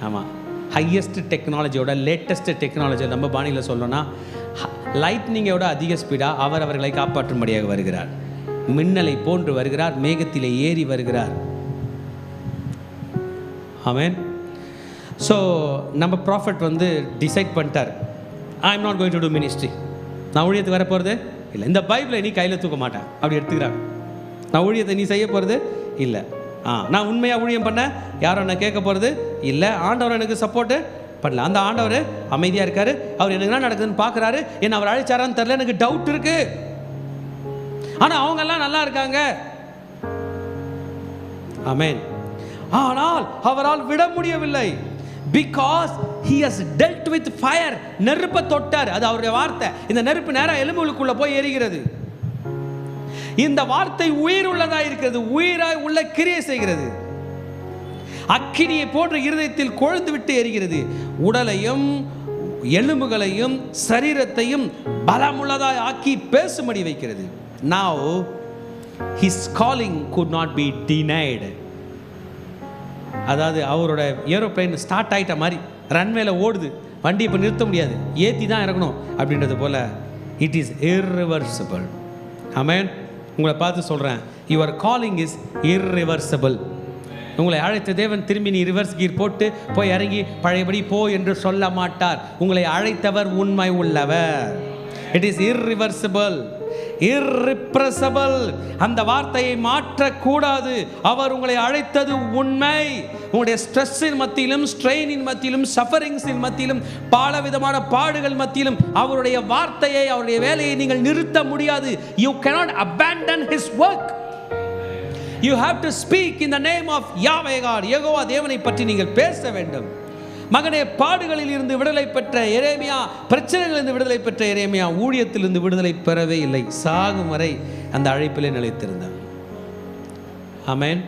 ஆமாம், ஹையஸ்ட் டெக்னாலஜியோட லேட்டஸ்ட் டெக்னாலஜி நம்ம பாணியில் சொல்லணும்னா, லைட்னிங்கோட அதிக ஸ்பீடாக அவர் அவர்களை காப்பாற்றும்படியாக வருகிறார். மின்னலை போன்று வருகிறார், மேகத்திலே ஏறி வருகிறார். ஆமென். ஸோ நம்ம ப்ராஃபட் டிசைட் பண்ணிட்டார், I am not going to do ministry. நான் ஊழியத்துக்கு வர போகிறது இல்லை, இந்த பைபிளை நீ கையில் தூக்க மாட்டேன் அப்படி எடுத்துக்கிறாங்க. நான் ஊழியத்தை நீ செய்ய போகிறது இல்லை, நான் உண்மையாக ஊழியம் பண்ண யாரும் என்ன கேட்க போகிறது இல்லை, ஆண்டவர் எனக்கு சப்போர்ட்டு பண்ணல. அந்த ஆண்டவர் அமைதியாக இருக்கார், அவர் எனக்கு என்ன நடக்குதுன்னு பார்க்குறாரு. என்ன அவர் அழைச்சாரான்னு தெரில, எனக்கு டவுட் இருக்குது. ஆனால் அவங்கெல்லாம் நல்லா இருக்காங்க. ஆமென். ஆனால் அவரால் விட முடியவில்லை. Because he has dealt with fire. நெருப்பை தொட்டார், அது அவருடைய வார்த்தை. இந்த நெருப்பு நேரா எலும்புகளுக்குள்ள போய் எரிகிறது. இந்த வார்த்தை உயிர் உள்ளதா இருக்கிறது, உயிராய் உள்ள கிரியை செய்கிறது. அக்கினியை போன்ற இருதயத்தில் கொழுந்து விட்டு எரிகிறது, உடலையும் எலும்புகளையும் சரீரத்தையும் பலமுள்ளதாய் ஆக்கி பேசும்படி வைக்கிறது. Now his calling could not be denied. அதாவது அவரோட ஏரோப்ளேன் ஸ்டார்ட் ஆகிட்ட மாதிரி ரன்வேல ஓடுது, வண்டி இப்போ நிறுத்த முடியாது, ஏற்றி தான் இறக்கணும் அப்படின்றது போல இட் இஸ் irreversible. ஆமென். உங்களை பார்த்து சொல்கிறேன், யுவர் காலிங் இஸ் irreversible. உங்களை அழைத்த தேவன் திரும்பி நீ ரிவர்ஸ் கீர் போட்டு போய் இறங்கி பழையபடி போ என்று சொல்ல மாட்டார். உங்களை அழைத்தவர் உண்மை உள்ளவர். It is irreversible, irrepressible. அந்த வார்த்தையை மாற்றக்கூடாது. அவர் உங்களை அழைத்தது உண்மை. உங்களுடைய ஸ்ட்ரெஸ்ஸின் மத்தியிலும், ஸ்ட்ரெயினின் மத்தியிலும், சஃபரிங்ஸின் மத்தியிலும், பல விதமான பாடுகள் மத்தியிலும் அவருடைய வார்த்தையை, அவருடைய வேலையை நீங்கள் நிறுத்த முடியாது. You cannot abandon his work. You have to speak in the name of Yahweh God. Jehovah தேவனை பற்றி நீங்கள் பேச வேண்டும். மகனே, பாடுகளில் இருந்து விடுதலை பெற்ற எரேமியா, பிரச்சனைகளிலிருந்து விடுதலை பெற்ற எரேமியா ஊழியத்திலிருந்து விடுதலை பெறவே இல்லை. சாகும் வரை அந்த அழைப்பிலே நிலைத்திருந்தார். Amen.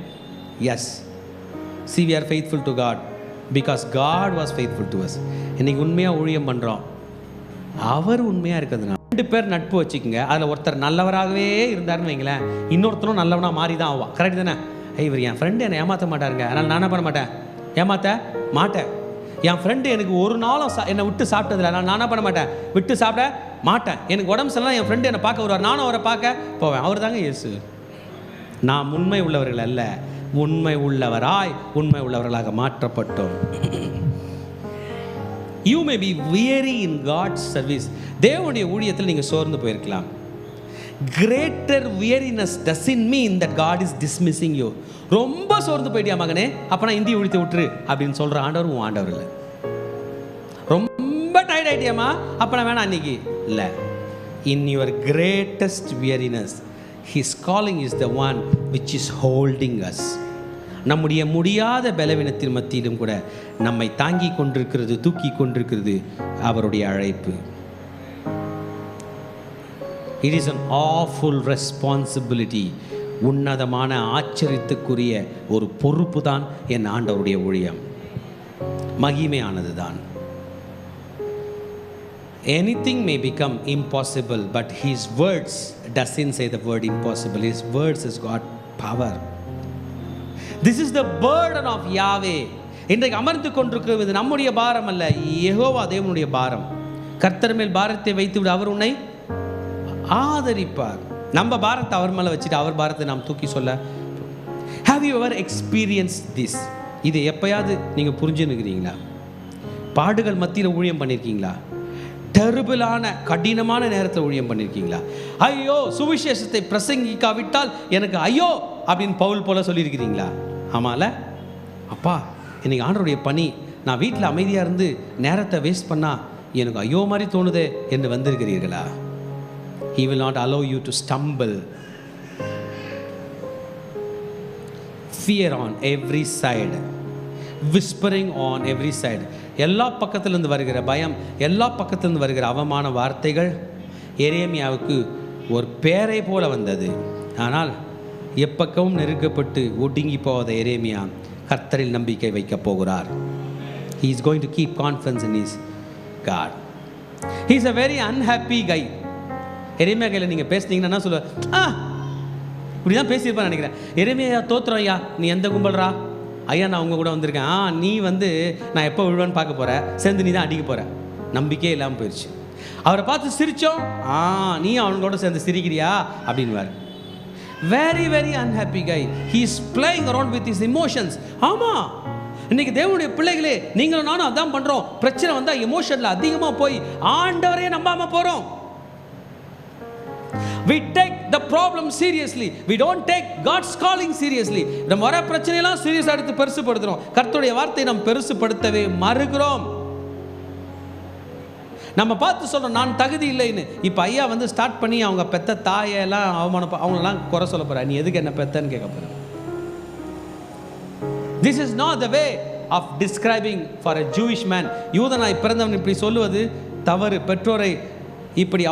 Yes, see we are faithful to God because God was faithful to us. இன்னைக்கு உண்மையாக ஊழியம் பண்ணுறோம், அவர் உண்மையாக இருக்கிறதுனால. 2 பேர் நட்பு வச்சுக்கோங்க, அதில் ஒருத்தர் நல்லவராகவே இருந்தாருன்னு வைங்களேன், இன்னொருத்தரும் நல்லவனாக மாறி தான் ஆவான். கரெக்ட் தானே? இவர் என் ஃப்ரெண்டு என்னை ஏமாற்ற மாட்டாருங்க, அதனால் நான் என்ன பண்ண மாட்டேன், ஏமாற்ற மாட்டேன். என் ஃப்ரெண்டு எனக்கு ஒரு நாளும் என்னை விட்டு சாப்பிட்டதில்லை, அதனால் நான் என்ன பண்ண மாட்டேன், விட்டு சாப்பிட மாட்டேன். எனக்கு உடம்பு சரியில்லை, என் ஃப்ரெண்டு என்னை பார்க்க வருவார், நானும் அவரை பார்க்க போவேன். அவர் தாங்க இயேசு. நாம் உண்மை உள்ளவர்கள் அல்ல, உண்மை உள்ளவராய் உண்மை உள்ளவர்களாக மாற்றப்பட்டோம். You may be weary in God's service. தேவனுடைய ஊழியத்தில் நீங்கள் சோர்ந்து போயிருக்கலாம். Greater weariness doesn't mean that God is dismissing you. ரொம்ப சோர்ந்து போயிட்டியா மகனே, அப்போ நான் இந்திய ஊழியத்தை விட்டுரு அப்படின்னு சொல்கிற ஆண்டவர் உன் ஆண்டவர் இல்லை. ரொம்ப டயர்ட் ஆகிட்டியாமா, அப்போ நான் வேணாம் அன்னைக்கு இல்லை. In your greatest weariness, his calling is the one which is holding us. நம்முடைய முடியாத பலவீனத்தின் மத்தியிலும் கூட நம்மை தாங்கி கொண்டிருக்கிறது, தூக்கி கொண்டிருக்கிறது அவருடைய அழைப்பு. It is an awful responsibility. உன்னதமான ஆச்சரியத்துக்குரிய ஒரு பொறுப்பு தான் என் ஆண்டவருடைய ஊழியம். மகிமையானது தான். Anything may become impossible, but his words doesn't say the word impossible. His words has got power. This is the burden of Yahweh. இன்றைக்கு அமர்ந்து கொண்டிருக்கிறது நம்முடைய பாரம் அல்ல, யெகோவா தேவனுடைய பாரம். கர்த்தர் மேல் பாரத்தை வைத்து விட, அவர் உன்னை ஆதரிப்பார். நம்ம பாரத்தை அவர் மேலே வச்சுட்டு அவர் பாரத்தை நாம் தூக்கி சொல்ல. Have you ever experienced this? இது எப்பயாவது நீங்கள் புரிஞ்சுன்னுக்கிறீங்களா? பாடுகள் மத்தியில் ஊழியம் பண்ணியிருக்கீங்களா? டெரிபிளான கடினமான நேரத்தில் ஊழியம் பண்ணியிருக்கீங்களா? ஐயோ, சுவிசேஷத்தை பிரசங்கிக்காவிட்டால் எனக்கு ஐயோ அப்படின்னு பவுல் போல சொல்லியிருக்கிறீங்களா? ஆமால, அப்பா இன்னைக்கு ஆண்டவருடைய பணி, நான் வீட்டில் அமைதியாக இருந்து நேரத்தை வேஸ்ட் பண்ணால் எனக்கு ஐயோ மாதிரி தோணுதே என்று வந்திருக்கிறீர்களா? He will not allow you to stumble. Fear on every side, whispering on every side. எல்லா பக்கத்திலிருந்து வருகிற பயம், எல்லா பக்கத்திலிருந்து வருகிற அவமான வார்த்தைகள் எரேமியாவுக்கு ஒரு பேரை போல வந்தது. ஆனால் எப்பக்கமும் நெருக்கப்பட்டு ஒடுங்கி போகாத எரேமியா கர்த்தரில் நம்பிக்கை வைக்கப் போகிறார். He is going to keep confidence in his God. He is a very unhappy guy. எரேமியா கையில் நீங்கள் பேசுனீங்கன்னா என்ன சொல்லுவார்? இப்படி தான் பேசியிருப்பான்னு நினைக்கிறேன். எரேமியா தோத்துறோம் ஐயா, நீ எந்த கும்பல்றா? ஐயா நான் அவங்க கூட வந்திருக்கேன். நீ நான் எப்போ விழுவான்னு பார்க்க போகிற, சேர்ந்து நீ தான் அடிக்க போகிற. நம்பிக்கையே இல்லாமல் போயிடுச்சு. அவரை பார்த்து சிரித்தோம், நீ அவங்களோட சேர்ந்து சிரிக்கிறியா அப்படின்வார். Very very unhappy guy. He is playing around with his emotions. ஆமாம், இன்னைக்கு தேவனுடைய பிள்ளைகளே, நீங்களும் நானும் அதான் பண்ணுறோம். பிரச்சனை வந்தால் எமோஷனில் அதிகமாக போய் ஆண்டவரையே நம்பாமல் போகிறோம். We take the problem seriously. We don't take God's calling seriously. நம்ம வர பிரச்சனையெல்லாம் சீரியஸாக எடுத்து பெருசுப்படுத்துகிறோம். கர்த்தருடைய வார்த்தையை நாம் பெருசுப்படுத்தவே மறுக்கிறோம். நம்ம பார்த்து சொல்கிறோம் நான் தகுதி இல்லைன்னு. இப்போ ஐயா ஸ்டார்ட் பண்ணி அவங்க பெத்த தாயெல்லாம் அவங்களெல்லாம் குறை சொல்ல போகிறா. நீ எதுக்கு என்ன பெத்தன்னு கேட்க போகிற. This is not the way of describing for a Jewish man. யூதனாய் பிறந்தவன் இப்படி சொல்லுவது தவறு. பெற்றோரை இப்படி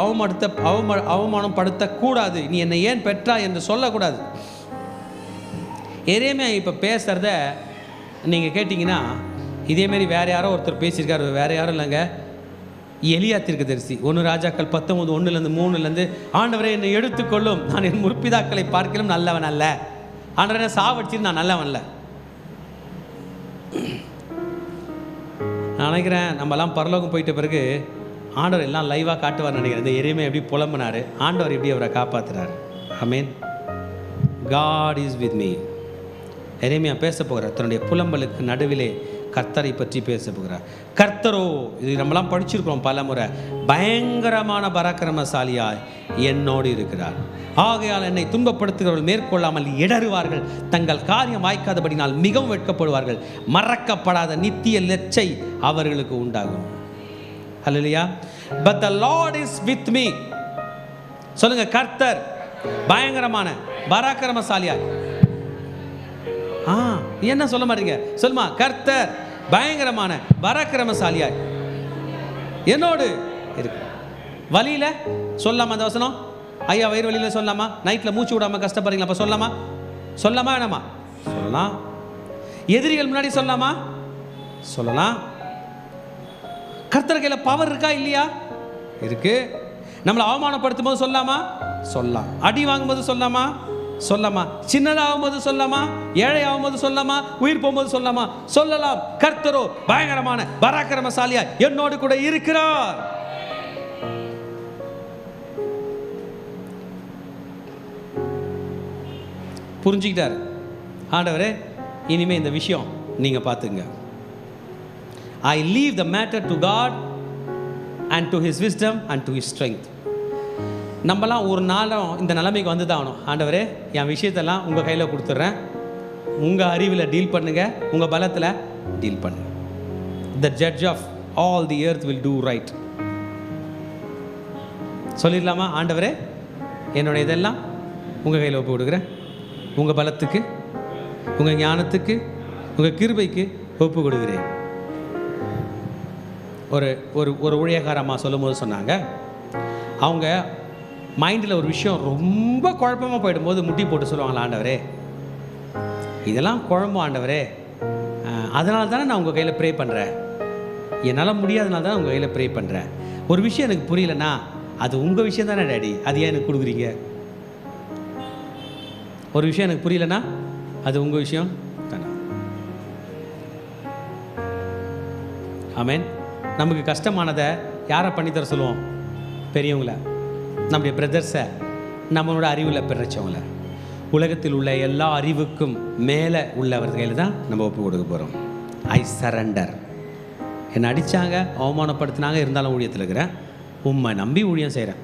அவமானம் படுத்தக்கூடாது, நீ என்னை ஏன் பெற்றா என்று சொல்லக்கூடாது. எரேமியா இப்போ பேசுகிறத நீங்கள் கேட்டிங்கன்னா இதேமாரி வேறு யாரோ ஒருத்தர் பேசியிருக்காரு. வேறு யாரும் இல்லைங்க, எலியா தீர்க்கதரிசி. 1 ராஜாக்கள் 19:1-3 ஆண்டவரே என்னை எடுத்துக்கொள்ளும், நான் என் முற்பிதாக்களை பார்க்கலும் நல்லவன் அல்ல. ஆண்டவரே சாவடிச்சு நான் நல்லவன் இல்லை. நான் நினைக்கிறேன் நம்மலாம் பரலோகம் போயிட்ட பிறகு ஆண்டவர் எல்லாம் லைவாக காட்டுவார் நினைக்கிறேன். இந்த எரேமியா எப்படி புலம்புனார், ஆண்டவர் எப்படி அவரை காப்பாற்றுறார். ஆமென். God is with me. எரேமியா பேச போகிறார். தன்னுடைய புலம்பலுக்கு நடுவிலே கர்த்தரை பற்றி பேச போகிறார். கர்த்தரோ, இது நம்மலாம் படிச்சிருக்கிறோம் பல முறை, பயங்கரமான பராக்கிரமசாலியாய் என்னோடு இருக்கிறார். ஆகையால் என்னை துன்பப்படுத்துகிறவர்கள் மேற்கொள்ளாமல் இடறுவார்கள், தங்கள் காரியம் வாய்க்காதபடினால் மிகவும் வெட்கப்படுவார்கள், மறக்கப்படாத நித்திய லெச்சை அவர்களுக்கு உண்டாகும். ஹல்லேலூயா. But the Lord is with me. சொல்லுங்க, கர்த்தர் பயங்கரமான பராக்கிரமசாலியாய். என்ன சொல்ல மாட்டீங்க? சொல்லுமா, கர்த்தர் பயங்கரமான பராக்கிரமசாலியாய் என்னோடு இருக்கு. வழியில சொல்லாமா அந்த வசனம்? ஐயா வயிறு வழியில சொல்லாமா? நைட்ல மூச்சு விடாம கஷ்டப்படுறீங்களா? அப்ப சொல்லாமா? சொல்லாமா வேணாமா? சொல்லலாம். எதிரிகள் முன்னாடி சொல்லாமா? சொல்லலாம். கர்த்தர் கையில பவர் இருக்கா இல்லையா? இருக்கு. நம்மளை அவமானப்படுத்தும் போது சொல்லாமா? சொல்லலாம். அடி வாங்கும் போது சொல்லாமா? சொல்லாமா. சின்னதாகும் போது சொல்லாமா? ஏழை ஆகும் போது சொல்லாமா? உயிர் போகும்போது சொல்லாமா? சொல்லலாம். கர்த்தரோ பயங்கரமான பராக்கிரமசாலியா என்னோடு கூட இருக்கிறார். புரிஞ்சுக்கிட்டாரு ஆண்டவரே. இனிமே இந்த விஷயம் நீங்க பார்த்துங்க. I leave the matter to God and to his wisdom and to his strength. நம்மலாம் ஒரு நாளும் இந்த நிலைமைக்கு வந்து தான் ஆகணும். ஆண்டவரே, என் விஷயத்தெல்லாம் உங்கள் கையில் கொடுத்துட்றேன், உங்கள் அறிவில் டீல் பண்ணுங்க, உங்கள் பலத்தில் டீல் பண்ணுங்க. The judge of all the earth will do right. சொல்லிடலாமா? ஆண்டவரே, என்னுடைய இதெல்லாம் உங்கள் கையில் ஒப்பு கொடுக்குறேன், உங்கள் பலத்துக்கு, உங்கள் ஞானத்துக்கு, உங்கள் கிருபைக்கு ஒப்பு கொடுக்குறேன். ஒரு ஊழியக்காரம்மா சொல்லும் போது சொன்னாங்க, அவங்க மைண்டில் ஒரு விஷயம் ரொம்ப குழப்பமாக போயிடும்போது முட்டி போட்டு சொல்லுவாங்களா, ஆண்டவரே இதெல்லாம் குழம்பும் ஆண்டவரே, அதனால தானே நான் உங்கள் கையில் ப்ரே பண்ணுறேன், என்னால் முடியாதனால தான் உங்கள் கையில் ப்ரே பண்ணுறேன். ஒரு விஷயம் எனக்கு புரியலன்னா அது உங்கள் விஷயம் தானே டேடி, அது ஏன் எனக்கு கொடுக்குறீங்க? ஒரு விஷயம் எனக்கு புரியலன்னா அது உங்கள் விஷயம் தானே. ஆமென். நமக்கு கஷ்டமானதை யாரை பண்ணித்தர சொல்லுவோம்? பெரியவங்கள, நம்முடைய பிரதர்ஸை, நம்மளோட அறிவில் பெறச்சவங்கள. உலகத்தில் உள்ள எல்லா அறிவுக்கும் மேலே உள்ளவர் கையில் தான் நம்ம ஒப்பு கொடுக்க போகிறோம். ஐ சரண்டர். என்னை அடித்தாங்க, அவமானப்படுத்தினாங்க, இருந்தாலும் ஊழியத்தில் இருக்கிறேன். உம்மை நம்பி ஊழியம் செய்கிறேன்,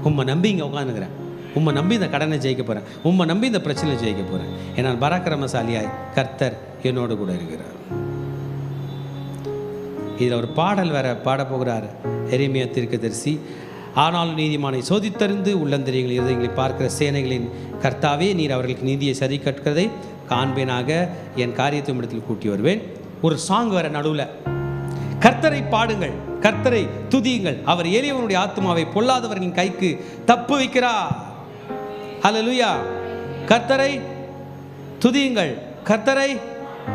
உம்மை நம்பி இங்கே உட்காந்துக்கிறேன், உம்மை நம்பி இந்த கடனை ஜெயிக்க போகிறேன், உம்மை நம்பி இந்த பிரச்சனையை ஜெயிக்க போகிறேன். ஏன்னா பராக்கிரமசாலியாய் கர்த்தர் என்னோடு கூட இருக்கிறார். இதில் ஒரு பாடல் வேற பாட போகிறார் எரேமியா தீர்க்கதரிசி. ஆனாலும் நீதிமானை சோதித்தறிந்து உள்ளந்தரியங்கள் இருதயங்களை பார்க்கிற சேனைகளின் கர்த்தாவே, நீர் அவர்களுக்கு நீதியை சரி கற்கிறதை காண்பேனாக, என் காரியத்தை இடத்தில் கூட்டி வருவேன். ஒரு சாங் வர நடுவில், கர்த்தரை பாடுங்கள், கர்த்தரை துதியுங்கள், அவர் எளியவனுடைய ஆத்மாவை பொல்லாதவர்களின் கைக்கு தப்பு வைக்கிறார். ஹல்லேலூயா. கர்த்தரை துதியுங்கள், கர்த்தரை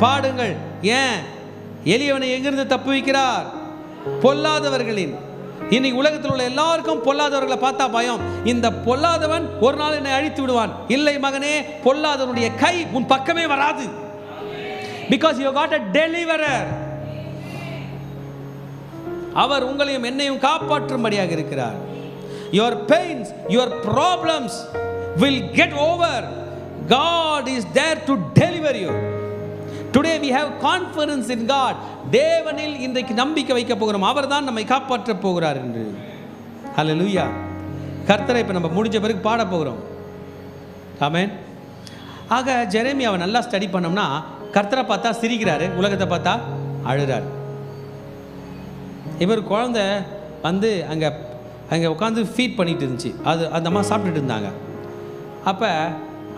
பாடுங்கள். ஏன்? எளியவனை எங்கிருந்து தப்பு வைக்கிறார்? பொல்லாதவர்களின். இன்னைக்கு உலகத்தில் உள்ள எல்லாருக்கும் பொல்லாதவர்களை பார்த்தா பயம். இந்த பொல்லாதவன் ஒரு நாள் என்னை அழித்து விடுவான். இல்லை மகனே, பொல்லாதவனுடைய கை உன் பக்கமே வராது. Because you got a deliverer. அவர் உங்களையும் என்னையும் காப்பாற்றும்படியாக இருக்கிறார். Your pains, your problems will get over. God is there to deliver you. Today we have confidence in God. தேவனில் இன்றைக்கு நம்பிக்கை வைக்க போகிறோம், அவர் தான் நம்மை காப்பாற்ற போகிறார் என்று. ஹல்லேலூயா. கர்த்தரை இப்போ நம்ம முடிஞ்ச பிறகு பாட போகிறோம். ஆமென். ஆக ஜெரேமியாவை நல்லா ஸ்டடி பண்ணோம்னா, கர்த்தரை பார்த்தா சிரிக்கிறாரு, உலகத்தை பார்த்தா அழுறாரு. இவர் குழந்தை வந்து அங்கே உட்காந்து ஃபீட் பண்ணிட்டு இருந்துச்சு. அது அந்த அம்மா சாப்பிட்டுட்டு இருந்தாங்க. அப்போ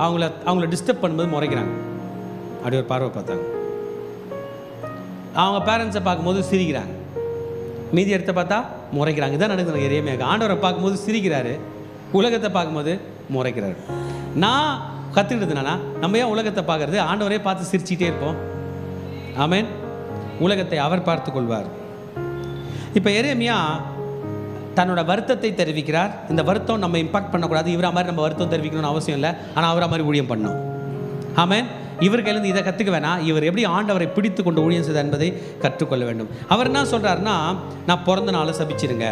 அவங்கள டிஸ்டர்ப் பண்ணும்போது முறைக்கிறாங்க. அப்படி ஒரு பார்வை பார்த்தாங்க. அவங்க பேரண்ட்ஸை பார்க்கும்போது சிரிக்கிறாங்க. மீதி இடத்த பார்த்தா முறைக்கிறாங்க. இதான் நடக்குது எரேமியாவுக்கு. ஆண்டவரை பார்க்கும்போது சிரிக்கிறாரு, உலகத்தை பார்க்கும்போது முறைக்கிறாரு. நான் கற்றுக்கிட்டதுனா, நம்ம ஏன் உலகத்தை பார்க்கறது, ஆண்டவரே பார்த்து சிரிச்சிட்டே இருப்போம். ஆமென். உலகத்தை அவர் பார்த்து கொள்வார். இப்போ எரேமியா தன்னோட வருத்தத்தை தெரிவிக்கிறார். இந்த வருத்தம் நம்ம இம்பாக்ட் பண்ணக்கூடாது. இவரா மாதிரி நம்ம வருத்தம் தெரிவிக்கணும்னு அவசியம் இல்லை. ஆனால் அவரா மாதிரி ஊழியம் பண்ணணும். ஆமென். இவர் கையிலேருந்து இதை கற்றுக்க வேணாம். இவர் எப்படி ஆண்டவரை பிடித்து கொண்டு ஊழியம் செய்தார் என்பதை கற்றுக்கொள்ள வேண்டும். அவர் என்ன சொல்கிறாருன்னா, நான் பிறந்த நாளை சபிச்சிருங்க,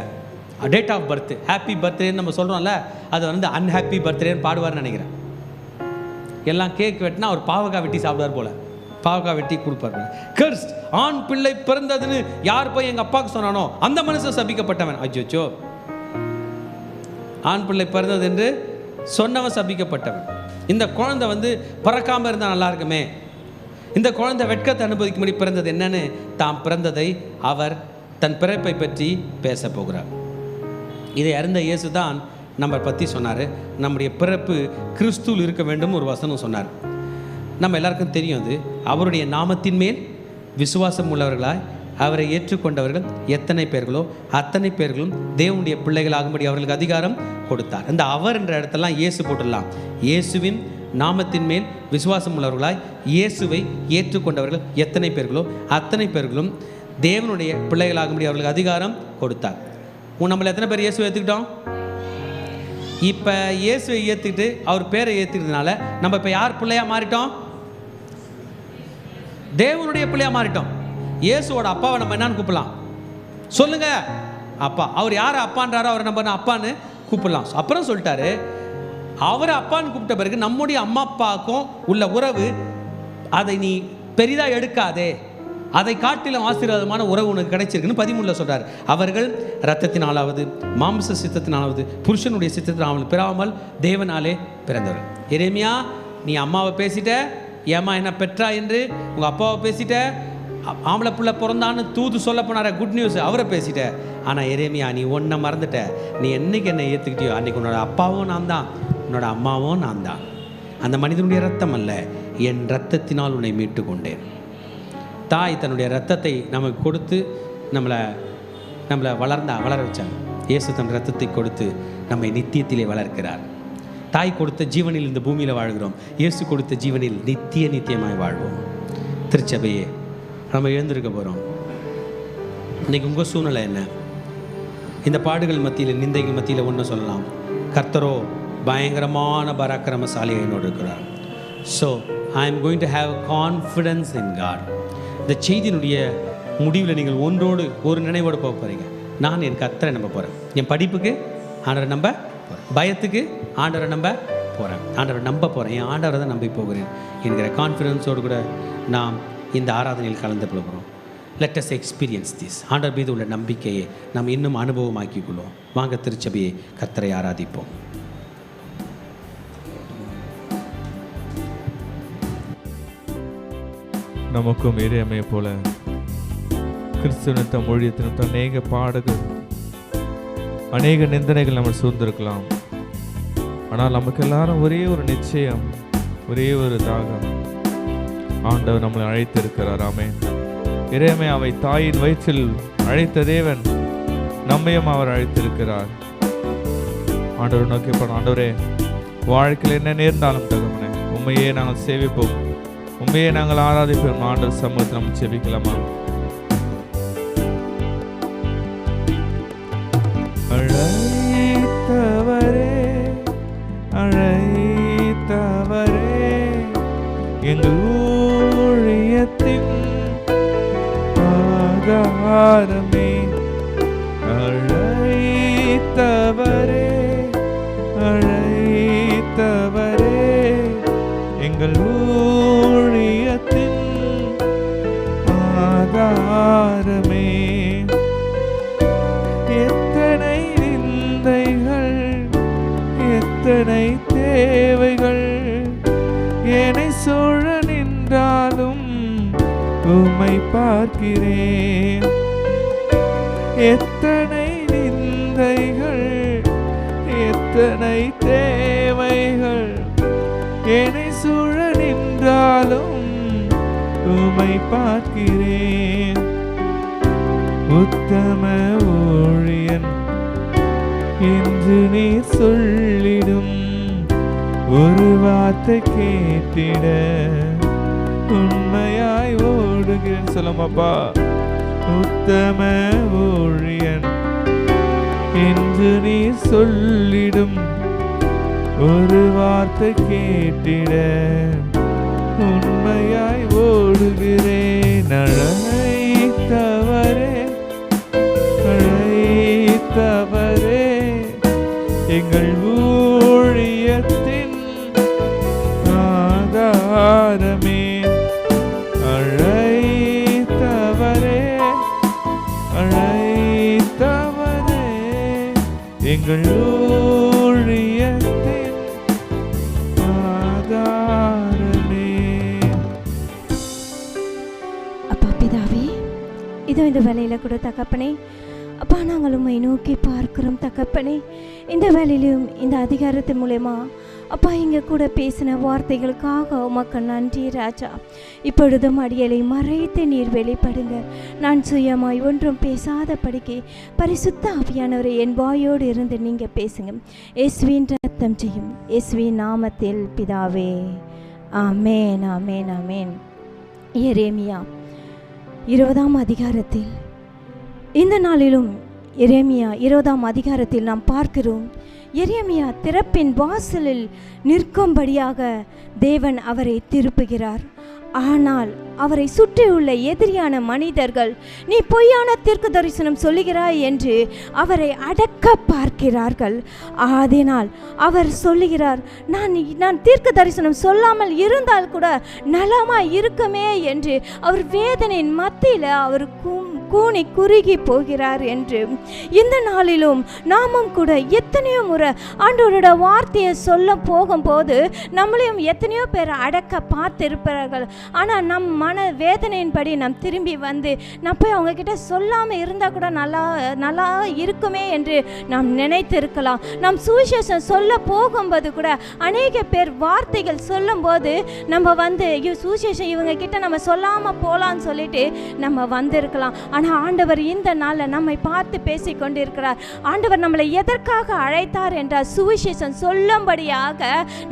டேட் ஆஃப் பர்த், ஹாப்பி பர்த்டேன்னு நம்ம சொல்கிறோம்ல, அதை வந்து அன்ஹாப்பி பர்த்டேன்னு பாடுவார்னு நினைக்கிறேன். எல்லாம் கேக் வெட்டினா அவர் பாவக்காய் வெட்டி சாப்பிடுவார் போல, பாவக்காய் வெட்டி கொடுப்பார் போல. கர்ஸ்ட், ஆண் பிள்ளை பிறந்ததுன்னு யார் போய் எங்கள் அப்பாவுக்கு சொன்னானோ அந்த மனுஷன் சபிக்கப்பட்டவன். அச்சோ, ஆண் பிள்ளை பிறந்தது என்று சொன்னவன் சபிக்கப்பட்டவன். இந்த குழந்தை வந்து பறக்காமல் இருந்தால் நல்லா இருக்குமே, இந்த குழந்தை வெட்கத்தை அனுபவிக்கும்படி பிறந்தது என்னன்னு தாம் பிறந்ததை அவர் தன் பிறப்பை பற்றி பேச போகிறார். இதை அறிந்த இயேசு தான் நம்ம பற்றி சொன்னார். நம்முடைய பிறப்பு கிறிஸ்துவில் இருக்க வேண்டும் ஒரு வசனம் சொன்னார். நம்ம எல்லாருக்கும் தெரியும். அது அவருடைய நாமத்தின் மேல் விசுவாசம் உள்ளவர்களாய் அவரை ஏற்றுக்கொண்டவர்கள் எத்தனை பேர்களோ அத்தனை பேர்களும் தேவனுடைய பிள்ளைகளாகும்படி அவர்களுக்கு அதிகாரம் கொடுத்தார். இந்த அவர் என்ற இடத்தெல்லாம் இயேசு போட்டுடலாம். இயேசுவின் நாமத்தின் மேல் விசுவாசம் உள்ளவர்களாய் இயேசுவை ஏற்றுக்கொண்டவர்கள் எத்தனை பேர்களோ அத்தனை பேர்களும் தேவனுடைய பிள்ளைகளாகும்படி அவர்களுக்கு அதிகாரம் கொடுத்தார். நம்மள எத்தனை பேர் இயேசுவை ஏற்றுக்கிட்டோம்? இப்போ இயேசுவை ஏற்றுக்கிட்டு அவர் பேரை ஏற்றுக்கிறதுனால நம்ம இப்போ யார் பிள்ளையாக மாறிட்டோம்? தேவனுடைய பிள்ளையாக மாறிட்டோம். இயேசுவோட அப்பாவை நம்ம என்னன்னு கூப்பிடலாம் சொல்லுங்க? அப்பா. அவர் யார் அப்பான்றாரோ அவரை நம்ம அப்பான்னு கூப்பிடலாம். அப்புறம் சொல்லிட்டாரு, அவரை அப்பான்னு கூப்பிட்ட பிறகு நம்முடைய அம்மா அப்பாவுக்கும் உள்ள உறவு அதை நீ பெரிதாக எடுக்காதே, அதை காட்டிலும் ஆசீர்வாதமான உறவு உனக்கு கிடைச்சிருக்குன்னு 13 சொல்றாரு. அவர்கள் இரத்தத்தினாலாவது மாம்ச சித்தத்தினாலாவது புருஷனுடைய சித்தத்தினாலாவது பிறவாமல் தேவனாலே பிறந்தவர்கள். எரேமியா, நீ அம்மாவை பேசிட்ட, ஏமா என்ன பெற்றா என்று உங்கள் அப்பாவை பேசிட்ட, ஆம்பளை பிள்ளை பிறந்தான்னு தூது சொல்ல போனார குட் நியூஸ் அவரை பேசிட்ட. ஆனால் எரேமியா, நீ ஒன்றை மறந்துட்ட. நீ என்னைக்கு என்னை ஏற்றுக்கிட்டியோ அன்றைக்கி உன்னோட அப்பாவும் நான் தான், உன்னோட அம்மாவும் நான் தான். அந்த மனிதனுடைய ரத்தம் அல்ல, என் ரத்தத்தினால் உன்னை மீட்டு கொண்டேன். தாய் தன்னுடைய ரத்தத்தை நமக்கு கொடுத்து நம்மளை வளர வச்சாங்க. இயேசு தன் ரத்தத்தை கொடுத்து நம்மை நித்தியத்திலே வளர்க்கிறார். தாய் கொடுத்த ஜீவனில் இந்த பூமியில் வாழ்கிறோம். இயேசு கொடுத்த ஜீவனில் நித்தியமாய் வாழ்வோம். திருச்சபையே, நம்ம எழுந்திருக்க போகிறோம். இன்றைக்கி உங்கள் சூழ்நிலை என்ன? இந்த பாடுகள் மத்தியில், நிந்தைகள் மத்தியில் ஒன்று சொல்லலாம், கர்த்தரோ பயங்கரமான பராக்கிரமசாலி என்னோடு இருக்கிறார். So I am going to have confidence in God. இந்த செய்தியினுடைய முடிவில் நீங்கள் ஒன்றோடு ஒரு நினைவோடு போக போகிறீங்க. நான் என் கர்த்தரை நம்ப போகிறேன். என் படிப்புக்கு ஆண்டவரை நம்ப போகிறேன், பயத்துக்கு ஆண்டவரை நம்ப போகிறேன், ஆண்டவரை நம்ப போகிறேன், என் ஆண்டவரை தான் நம்பி போகிறேன் என்கிற கான்ஃபிடன்ஸோடு கூட நாம் இந்த ஆராதனையில் கலந்து கொள்கிறோம். Let us experience this. ஆண்டவர் மீது உள்ள நம்பிக்கையை நாம் இன்னும் அனுபவமாக்கிக் கொள்வோம். வாங்க திருச்சபையை கர்த்தரை ஆராதிப்போம். நமக்கும் இறைமை போல கிறிஸ்துவ மொழியத்தின் அநேக பாடுகள், அநேக நிந்தனைகள் நம்ம சூழ்ந்திருக்கலாம். ஆனால் நமக்கு எல்லாரும் ஒரே ஒரு நிச்சயம், ஒரே ஒரு தாகம், ஆண்டவர் நம்மளை அழைத்திருக்கிறார். ஆமென். இறைமை அவை தாயின் வயிற்றில் அழைத்த தேவன் நம்மையும் அவர் அழைத்திருக்கிறார். ஆண்டவர் நோக்கி போன, ஆண்டவரே வாழ்க்கையில் என்ன நேர்ந்தாலும் தகவனே உண்மையே நாங்கள் சேவிப்போம், உண்மையே நாங்கள் ஆராதிப்போம். ஆண்டவர் சமூகத்தில் நம்ம செபிக்கலாமா? அழைத்தவரே, அழைத்தவரே, எங்கள் ஊழியத்தின் ஆதாரமே, அழைத்தவரே, அழைத்தவரே, எங்கள் ஊழியத்தின் ஆதாரமே. எத்தனை நிந்தைகள், எத்தனை தேவைகள் என்னை சூழ நின்றாலும் உம்மை பார்க்கிறேன். எத்தனை நிந்தைகள், எத்தனை தேவைகள் என்னை சூழ நின்றாலும் உம்மை பார்க்கிறேன். உத்தம ஊழியன் என்று நீ சொல்லிடும் ஒரு வார்த்தை கேட்டிட உண்மையாய் ஓடுகிறேன். சொல்லமாப்பா. உத்தம ஊழியன் என்று நீ சொல்லிடும் ஒரு வார்த்தை கேட்டிட உண்மையாய் ஓடுகிறேன். அழைத்தவரே அழைத்தவரே எங்கள் ஊழியத்தின் ஆதாரமே. அழைத்தவரே அழைத்தவரே எங்கள் ஊழியத்தின் ஆதாரமே. அப்பா பிதாவே, இதோ இந்த வேலையில கூட தகப்பனே, அப்பா நாங்கள் உம்மை நோக்கி பார்க்கிறோம் தகப்பனே. இந்த வேலையிலும் இந்த அதிகாரத்தின் மூலமா அப்பா இங்கே கூட பேசின வார்த்தைகளுக்காக உமக்கு நன்றி ராஜா. இப்பொழுதும் அடியலை மறைத்து நீர் வெளிப்படுங்க. நான் சுயமாய் ஒன்றும் பேசாதபடிக்கு பரிசுத்த ஆவியானவரை என் வாயோடு இருந்து நீங்கள் பேசுங்க. இயேசுவின் ரத்தம் செய்யும் இயேசுவின் நாமத்தில் பிதாவே, ஆமேன் ஆமேன் ஆமேன். எரேமியா 20ஆம் அதிகாரத்தில், இந்த நாளிலும் எரேமியா 20ஆம் அதிகாரத்தில் நாம் பார்க்கிறோம். எரேமியா திறப்பின் வாசலில் நிற்கும்படியாக தேவன் அவரை திருப்புகிறார். ஆனால் அவரை சுற்றியுள்ள எதிரியான மனிதர்கள், நீ பொய்யான தீர்க்க தரிசனம் சொல்லுகிறாய் என்று அவரை அடக்க பார்க்கிறார்கள். அதனால் அவர் சொல்லுகிறார், நான் தீர்க்க தரிசனம் சொல்லாமல் இருந்தால் கூட நலமாய் இருக்குமே என்று அவர் வேதனையின் மத்தியில் அவர் கூனி குறுகி போகிறார் என்று இந்த நாளிலும் நாமும் கூட எத்தனையோ முறை ஆண்டவரோட வார்த்தையை சொல்ல போகும்போது நம்மளையும் எத்தனையோ பேரை அடக்க பார்த்திருப்பார்கள். ஆனால் நம் மன வேதனையின்படி நாம் திரும்பி வந்து நான் போய் அவங்கக்கிட்ட சொல்லாமல் இருந்தால் கூட நல்லா இருக்குமே என்று நாம் நினைத்திருக்கலாம். நாம் சுவிசேஷம் சொல்ல போகும்போது கூட அநேக பேர் வார்த்தைகள் சொல்லும்போது நம்ம வந்து ஐயோ சுவிசேஷம் இவங்க கிட்ட நம்ம சொல்லாமல் போகலான்னு சொல்லிட்டு நம்ம வந்திருக்கலாம். ஆனால் ஆண்டவர் இந்த நாளில் நம்மை பார்த்து பேசி கொண்டிருக்கிறார். ஆண்டவர் நம்மளை எதற்காக அழைத்தார் என்றால் சுவிசேஷம் சொல்லும்படியாக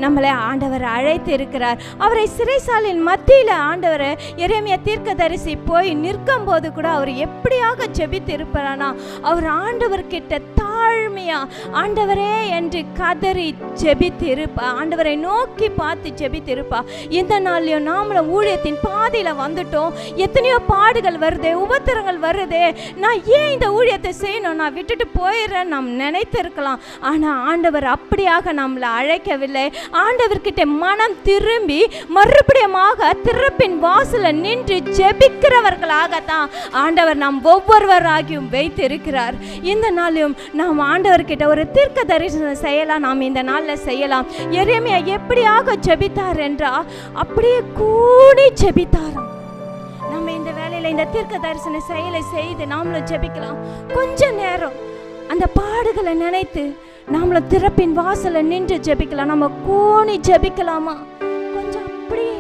நம்மளை ஆண்டவர் அழைத்து இருக்கிறார். அவரை சிறைசாலையின் மத்தியில் ஆண்டவர் எரேமியா தீர்க்கதரிசி போய் நிற்கும் போது கூட அவர் எப்படியாக ஜெபித்து இருப்பாரானா, அவர் ஆண்டவர் கிட்ட தாழ்மையா ஆண்டவரே என்று கதறி ஜெபித்து இருப்பா, ஆண்டவரை நோக்கி பார்த்து ஜெபித்து இருப்பா. இந்த நாள்லையும் நாமளும் ஊழியத்தின் பாதையில் வந்துட்டோம். எத்தனையோ பாடுகள் வருது, உபத்திரங்கள் வருது, நான் ஏன் இந்த ஊழியத்தை செய்யணும், நான் விட்டுட்டு போயிடுறேன் நாம் நினைத்திருக்கலாம். ஆனால் ஆண்டவர் அப்படியாக நம்மளை அழைக்கவில்லை. ஆண்டவர்கிட்ட மனம் திரும்பி மறுபடியுமாக திறப்பின் வாசல நின்று ஜெபிக்கிறவர்களாகத்தான் ஆண்டவர் நாம் ஒவ்வொருவராகியும் வைத்திருக்கிறார். இந்த நாளிலும் நாம் ஆண்டவர்கிட்ட ஒரு தீர்க்க தரிசனம் செய்யலாம். நாம் இந்த நாளில் செய்யலாம். எரேமியா எப்படியாக ஜெபித்தார் என்றால் அப்படியே கூடி ஜெபித்தாராம். நம்ம இந்த வேலையில் இந்த தீர்க்க தரிசன செயலை செய்து நாமளும் ஜெபிக்கலாம். கொஞ்ச நேரம் அந்த பாடுகளை நினைத்து நாமளும் திறப்பின் வாசல நின்று ஜெபிக்கலாம். நம்ம கூணி ஜெபிக்கலாமா? கொஞ்சம் அப்படியே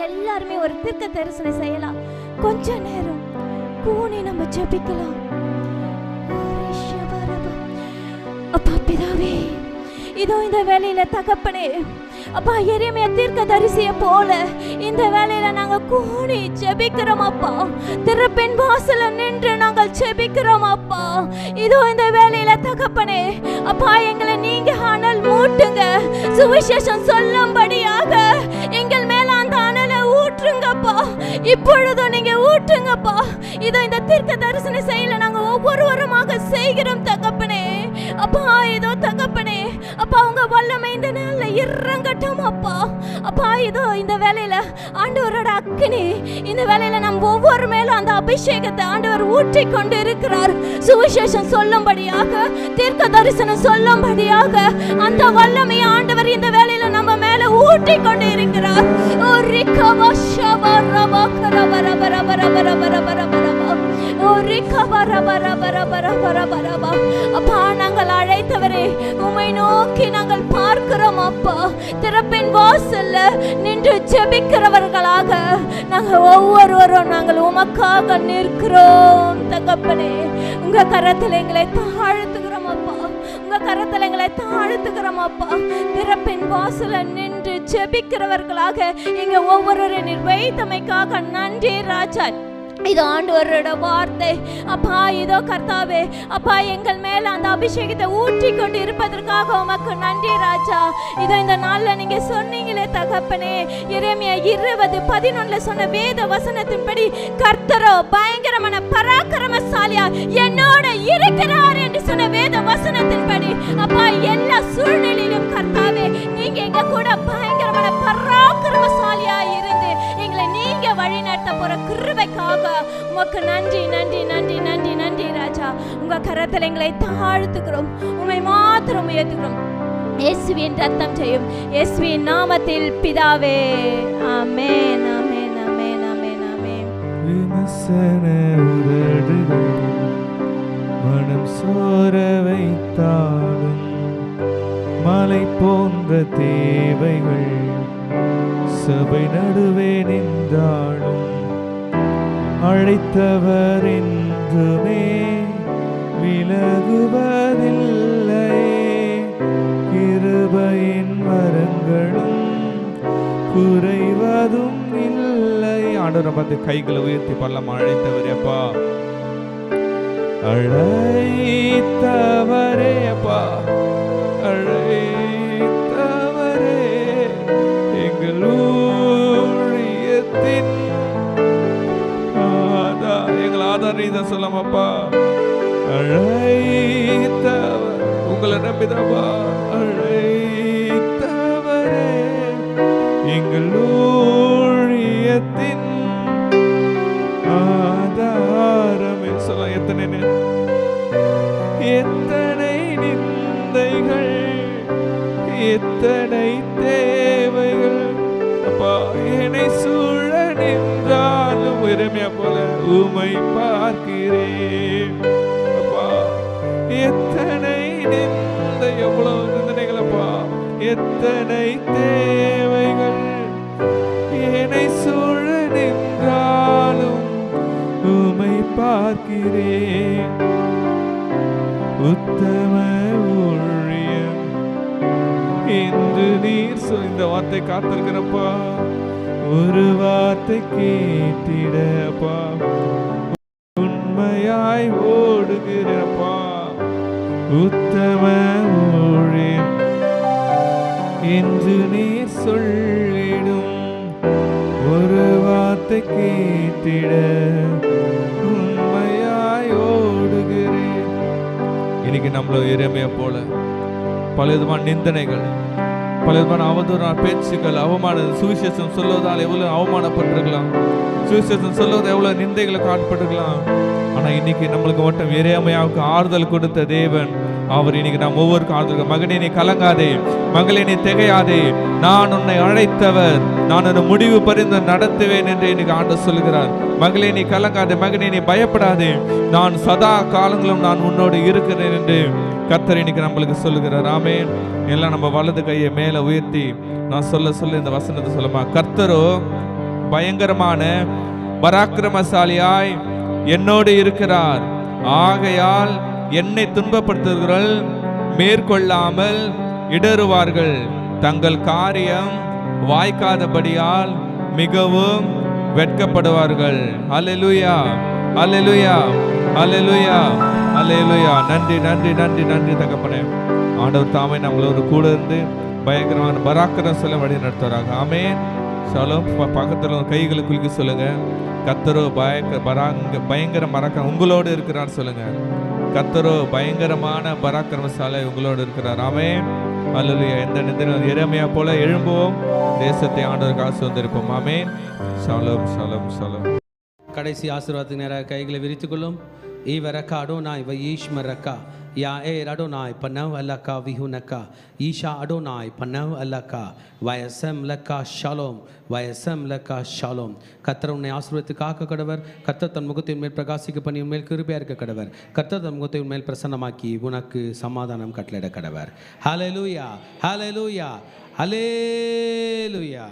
எல்லாருமே ஒரு தீர்க்க தரிசனம் செய்யலாம். கொஞ்ச நேரம் கூணி நம்ம ஜெபிக்கலாம். அப்பா பிதாவே, இதோ இந்த வேலையில தகப்பனே, அப்பா எரேமியா தீர்க்கதரிசியை போல இந்த வேலையில நாங்க கூடி ஜெபிக்கிறோம் அப்பா. திறப்பின் வாசல்ல நின்று நாங்கள் ஜெபிக்கிறோம் அப்பா. இதோ இந்த வேலையில தகப்பனே, அப்பா எங்களை நீங்க அனல் மூட்டுங்க. சுவிசேஷம் சொல்லும்படியாக எங்கள் மேல அந்த அனலை ஊற்றுங்கப்பா. இப்பொழுதும் நீங்க ஊற்றுங்கப்பா. இதோ இந்த தீர்க்க தரிசன செயலை நாங்க ஒவ்வொருவருமாக செய்கிறோம் தகப்பனே. அப்பா இதோ தகப்பனே, அப்பா உங்க வல்லமை இந்த நாள்ல இறங்கட்டும் அப்பா. அப்பா இதோ இந்த வேலையில ஆண்டவரோட அக்கினி இந்த வேலையில நம்ம ஒவ்வொரு மேலும் அந்த அபிஷேகத்தை ஆண்டவர் ஊற்றி கொண்டு இருக்கிறார். சுவிசேஷம் சொல்லும்படியாக, தீர்க்க தரிசனம் சொல்லும்படியாக அந்த வல்லமை ஆண்டவர் இந்த வேலையில நம்ம மேல ஊற்றி கொண்டு இருக்கிறார். ஓ ரிகவா ஷவா ரவா கரவர பர பர பர பர பர பர ஒரு கபரபரபரபரபரபரபா. அப்பா நாங்கள் அழைத்தவரே உம்மை நோக்கி நாங்கள் பார்க்கிறோம் அப்பா. திறப்பின் வாசல்ல நின்று ஜெபிக்கிறவர்களாக நாங்கள் ஒவ்வொருவரும் நாங்கள் உமக்காக நிற்கிறோம் தகப்பனே. உங்க கரத்தில் எங்களை தாழ்த்துகிறோம் அப்பா. உங்க கரத்தில் எங்களை தாழ்த்துகிறோம் அப்பா. திறப்பின் வாசல்ல நின்று ஜெபிக்கிறவர்களாக எங்க ஒவ்வொருவரையும் நிர்வைத்தமைக்காக நன்றி ராஜா. இது ஆண்டவரோட வார்த்தை அப்பா. இதோ கர்த்தாவே அப்பா எங்கள் மேல அந்த அபிஷேகத்தை ஊற்றி கொண்டு இருப்பதற்காக உமக்கு நன்றி ராஜா. இதோ இந்த நாள்ல நீங்க சொன்னீங்களே தகப்பனே, எரேமியா 20:11 சொன்ன வேத வசனத்தின்படி கர்த்தரோ பயங்கரமான பராக்கிரமசாலியா என்னோட இருக்கிறார் என்று சொன்ன வேத வசனத்தின்படி அப்பா எல்லா சூழ்நிலையிலும் கர்த்தாவே நீங்க எங்க கூட பயங்கரமான பராக்கிரமசாலியா இருந்து எங்களை நீங்க வழி நடத்த போற கிருபைக்காக உமக்கு நன்றி நன்றி நன்றி நன்றி நன்றி ராஜா. உங்க கரத்தில் எங்களை தாழ்த்துகிறோம், உம்மை மாத்திரம் உயர்த்துகிறோம். இயேசுவின் ரத்தம் செய்யும் இயேசுவின் நாமத்தில் பிதாவே, ஆமென் ஆமென் ஆமென் ஆமென் ஆமென். விமர்சன உதடுகள் மனம் சோர வைத்தாலும் மலை போன்ற தேவைகள் சபை நடுவே நின்றாலும் அழைத்தவர் என்றுமே விலகுவதில்லை. கிருபையின் வரங்களும் குறைவதும் இல்லை. ஆண்டவரை பார்த்து கைகளை உயர்த்தி பரலாம். அழைத்தவரே அப்பா, அழைத்தவரே அப்பா, அழைத்தவரே எங்கள் ஊழியத்தின் எங்கள் ஆதாரத்தை சொல்லமாப்பா. அழைத்தவர் உங்களை நம்பிதாப்பா. அழைத்தவரே எங்கள் ஊழியத்தின் ஆதாரமே சொல்ல. எத்தனை நிந்தைகள், எத்தனை தேவைகள் அப்பா என்னை சூழ நின்றாலும் எரேமியா போல உம்மை பார்க்கிறேன் அப்பா. எத்தனை நிந்தை, எவ்வளவு நிந்தனைகள் அப்பா, எத்தனை தேவைகள் என்னை சூழ நின்றாலும் உம்மை பார்க்கிறேன். உத்தம ஊழியம் என்று நீர் இந்த வார்த்தை காத்திருக்கிறப்பா. ஒரு வார்த்தை கேட்டிடப்பா, உண்மையாய் ஓடுகிறப்பா. உத்தம ஊழியம் என்று நீர் சொல்லிடும் ஒரு வார்த்தை கேட்டிட உண்மையாய் ஓடுகிறேன். இன்னைக்கு நம்மள எரேமியா போல பல விதமான நிந்தனைகள், பல விதமான அவதூறான பேச்சுக்கள், அவமான சுவிசேஷம் சொல்வதால் எவ்வளவு அவமானப்பட்டிருக்கலாம், சுவிசேஷம் சொல்வது எவ்வளவு நிந்தைகளை காட்பட்டிருக்கலாம். ஆனா இன்னைக்கு நம்மளுக்கு மட்டும் எரேமியாவுக்கு ஆறுதல் கொடுத்த தேவன் அவர் இன்னைக்கு நாம் ஒவ்வொருக்கும் ஆறுதல். மகனே நீ கலங்காதே, மகளே நீ திகையாதே, நான் உன்னை அழைத்தவர், நான் ஒரு முடிவு பரிந்து நடத்துவேன் என்று இன்னைக்கு ஆண்டவர் சொல்கிறார். மகளே நீ கலங்காதே, மகனே நீ பயப்படாதே, நான் சதா காலங்களும் நான் உன்னோடு இருக்கிறேன் என்று கர்த்தர் இன்னைக்கு நம்மளுக்கு சொல்லுகிறார். ஆமென். எல்லாம் நம்ம வலது கையை மேல உயர்த்தி நான் சொல்ல இந்த வசனத்தை சொல்லுமா. கர்த்தரோ பயங்கரமான பராக்கிரமசாலியாய் என்னோடு இருக்கிறார், ஆகையால் என்னை துன்பப்படுத்துகிறவர்கள் மேற்கொள்ளாமல் இடறுவார்கள், தங்கள் காரியம் வாய்க்காதபடியால் மிகவும் வெட்கப்படுவார்கள். அல்லேலூயா, அல்லேலூயா, அல்லேலூயா, அல்லேலூயா. நன்றி நன்றி நன்றி நன்றி தகப்பனே. ஆண்டவர் தாமே நம்மளோட கூட இருந்து பயங்கரமான பராக்கிரம் சொல்ல வழி நடத்துறாங்க. ஆமென். ஷாலோம். பக்கத்துல கைகளை குலுக்கி சொல்லுங்க, கர்த்தரோ பயங்கர பராக்கிரம் உங்களோடு இருக்கிறார் சொல்லுங்க. கர்த்தரோ பயங்கரமான பராக்கிரமசாலை உங்களோடு இருக்கிறார். ஆமென். அல்லேலூயா. எந்த நிந்தனையும் எரேமியா போல எழும்புவோம், தேசத்தை ஆண்டவருக்காக சுதந்திரிப்போம். ஆமென். ஷாலோம் ஷாலோம் ஷாலோம். கடைசி ஆசீர்வாதத்துக்கு நேராக கைகளை விரித்துக் கொள்ளும். ஈவரக்கா அடோனாய் வயீஷ்மரக்கா யாஏர் அடோனாய் பனவ் அல்லக்கா விஹுனக்கா ஈஷா அடோனாய் பனவ் அல்லக்கா வயசம் லக்கா ஷாலோம் வயசம் லக்கா ஷாலோம். கர்த்தர் உன்னை ஆசீர்வதித்து காக்க கடவர். கர்த்தர் தன் முகத்தின் மேல் பிரகாசிக்க பண்ணி உன்மேல் கிருபையா இருக்க கடவர். கர்த்தர் தன் முகத்தை உன்மேல் பிரசன்னமாக்கி உனக்கு சமாதானம் கட்டளையிட கடவர். ஹல்லேலூயா, ஹல்லேலூயா, ஹல்லேலூயா.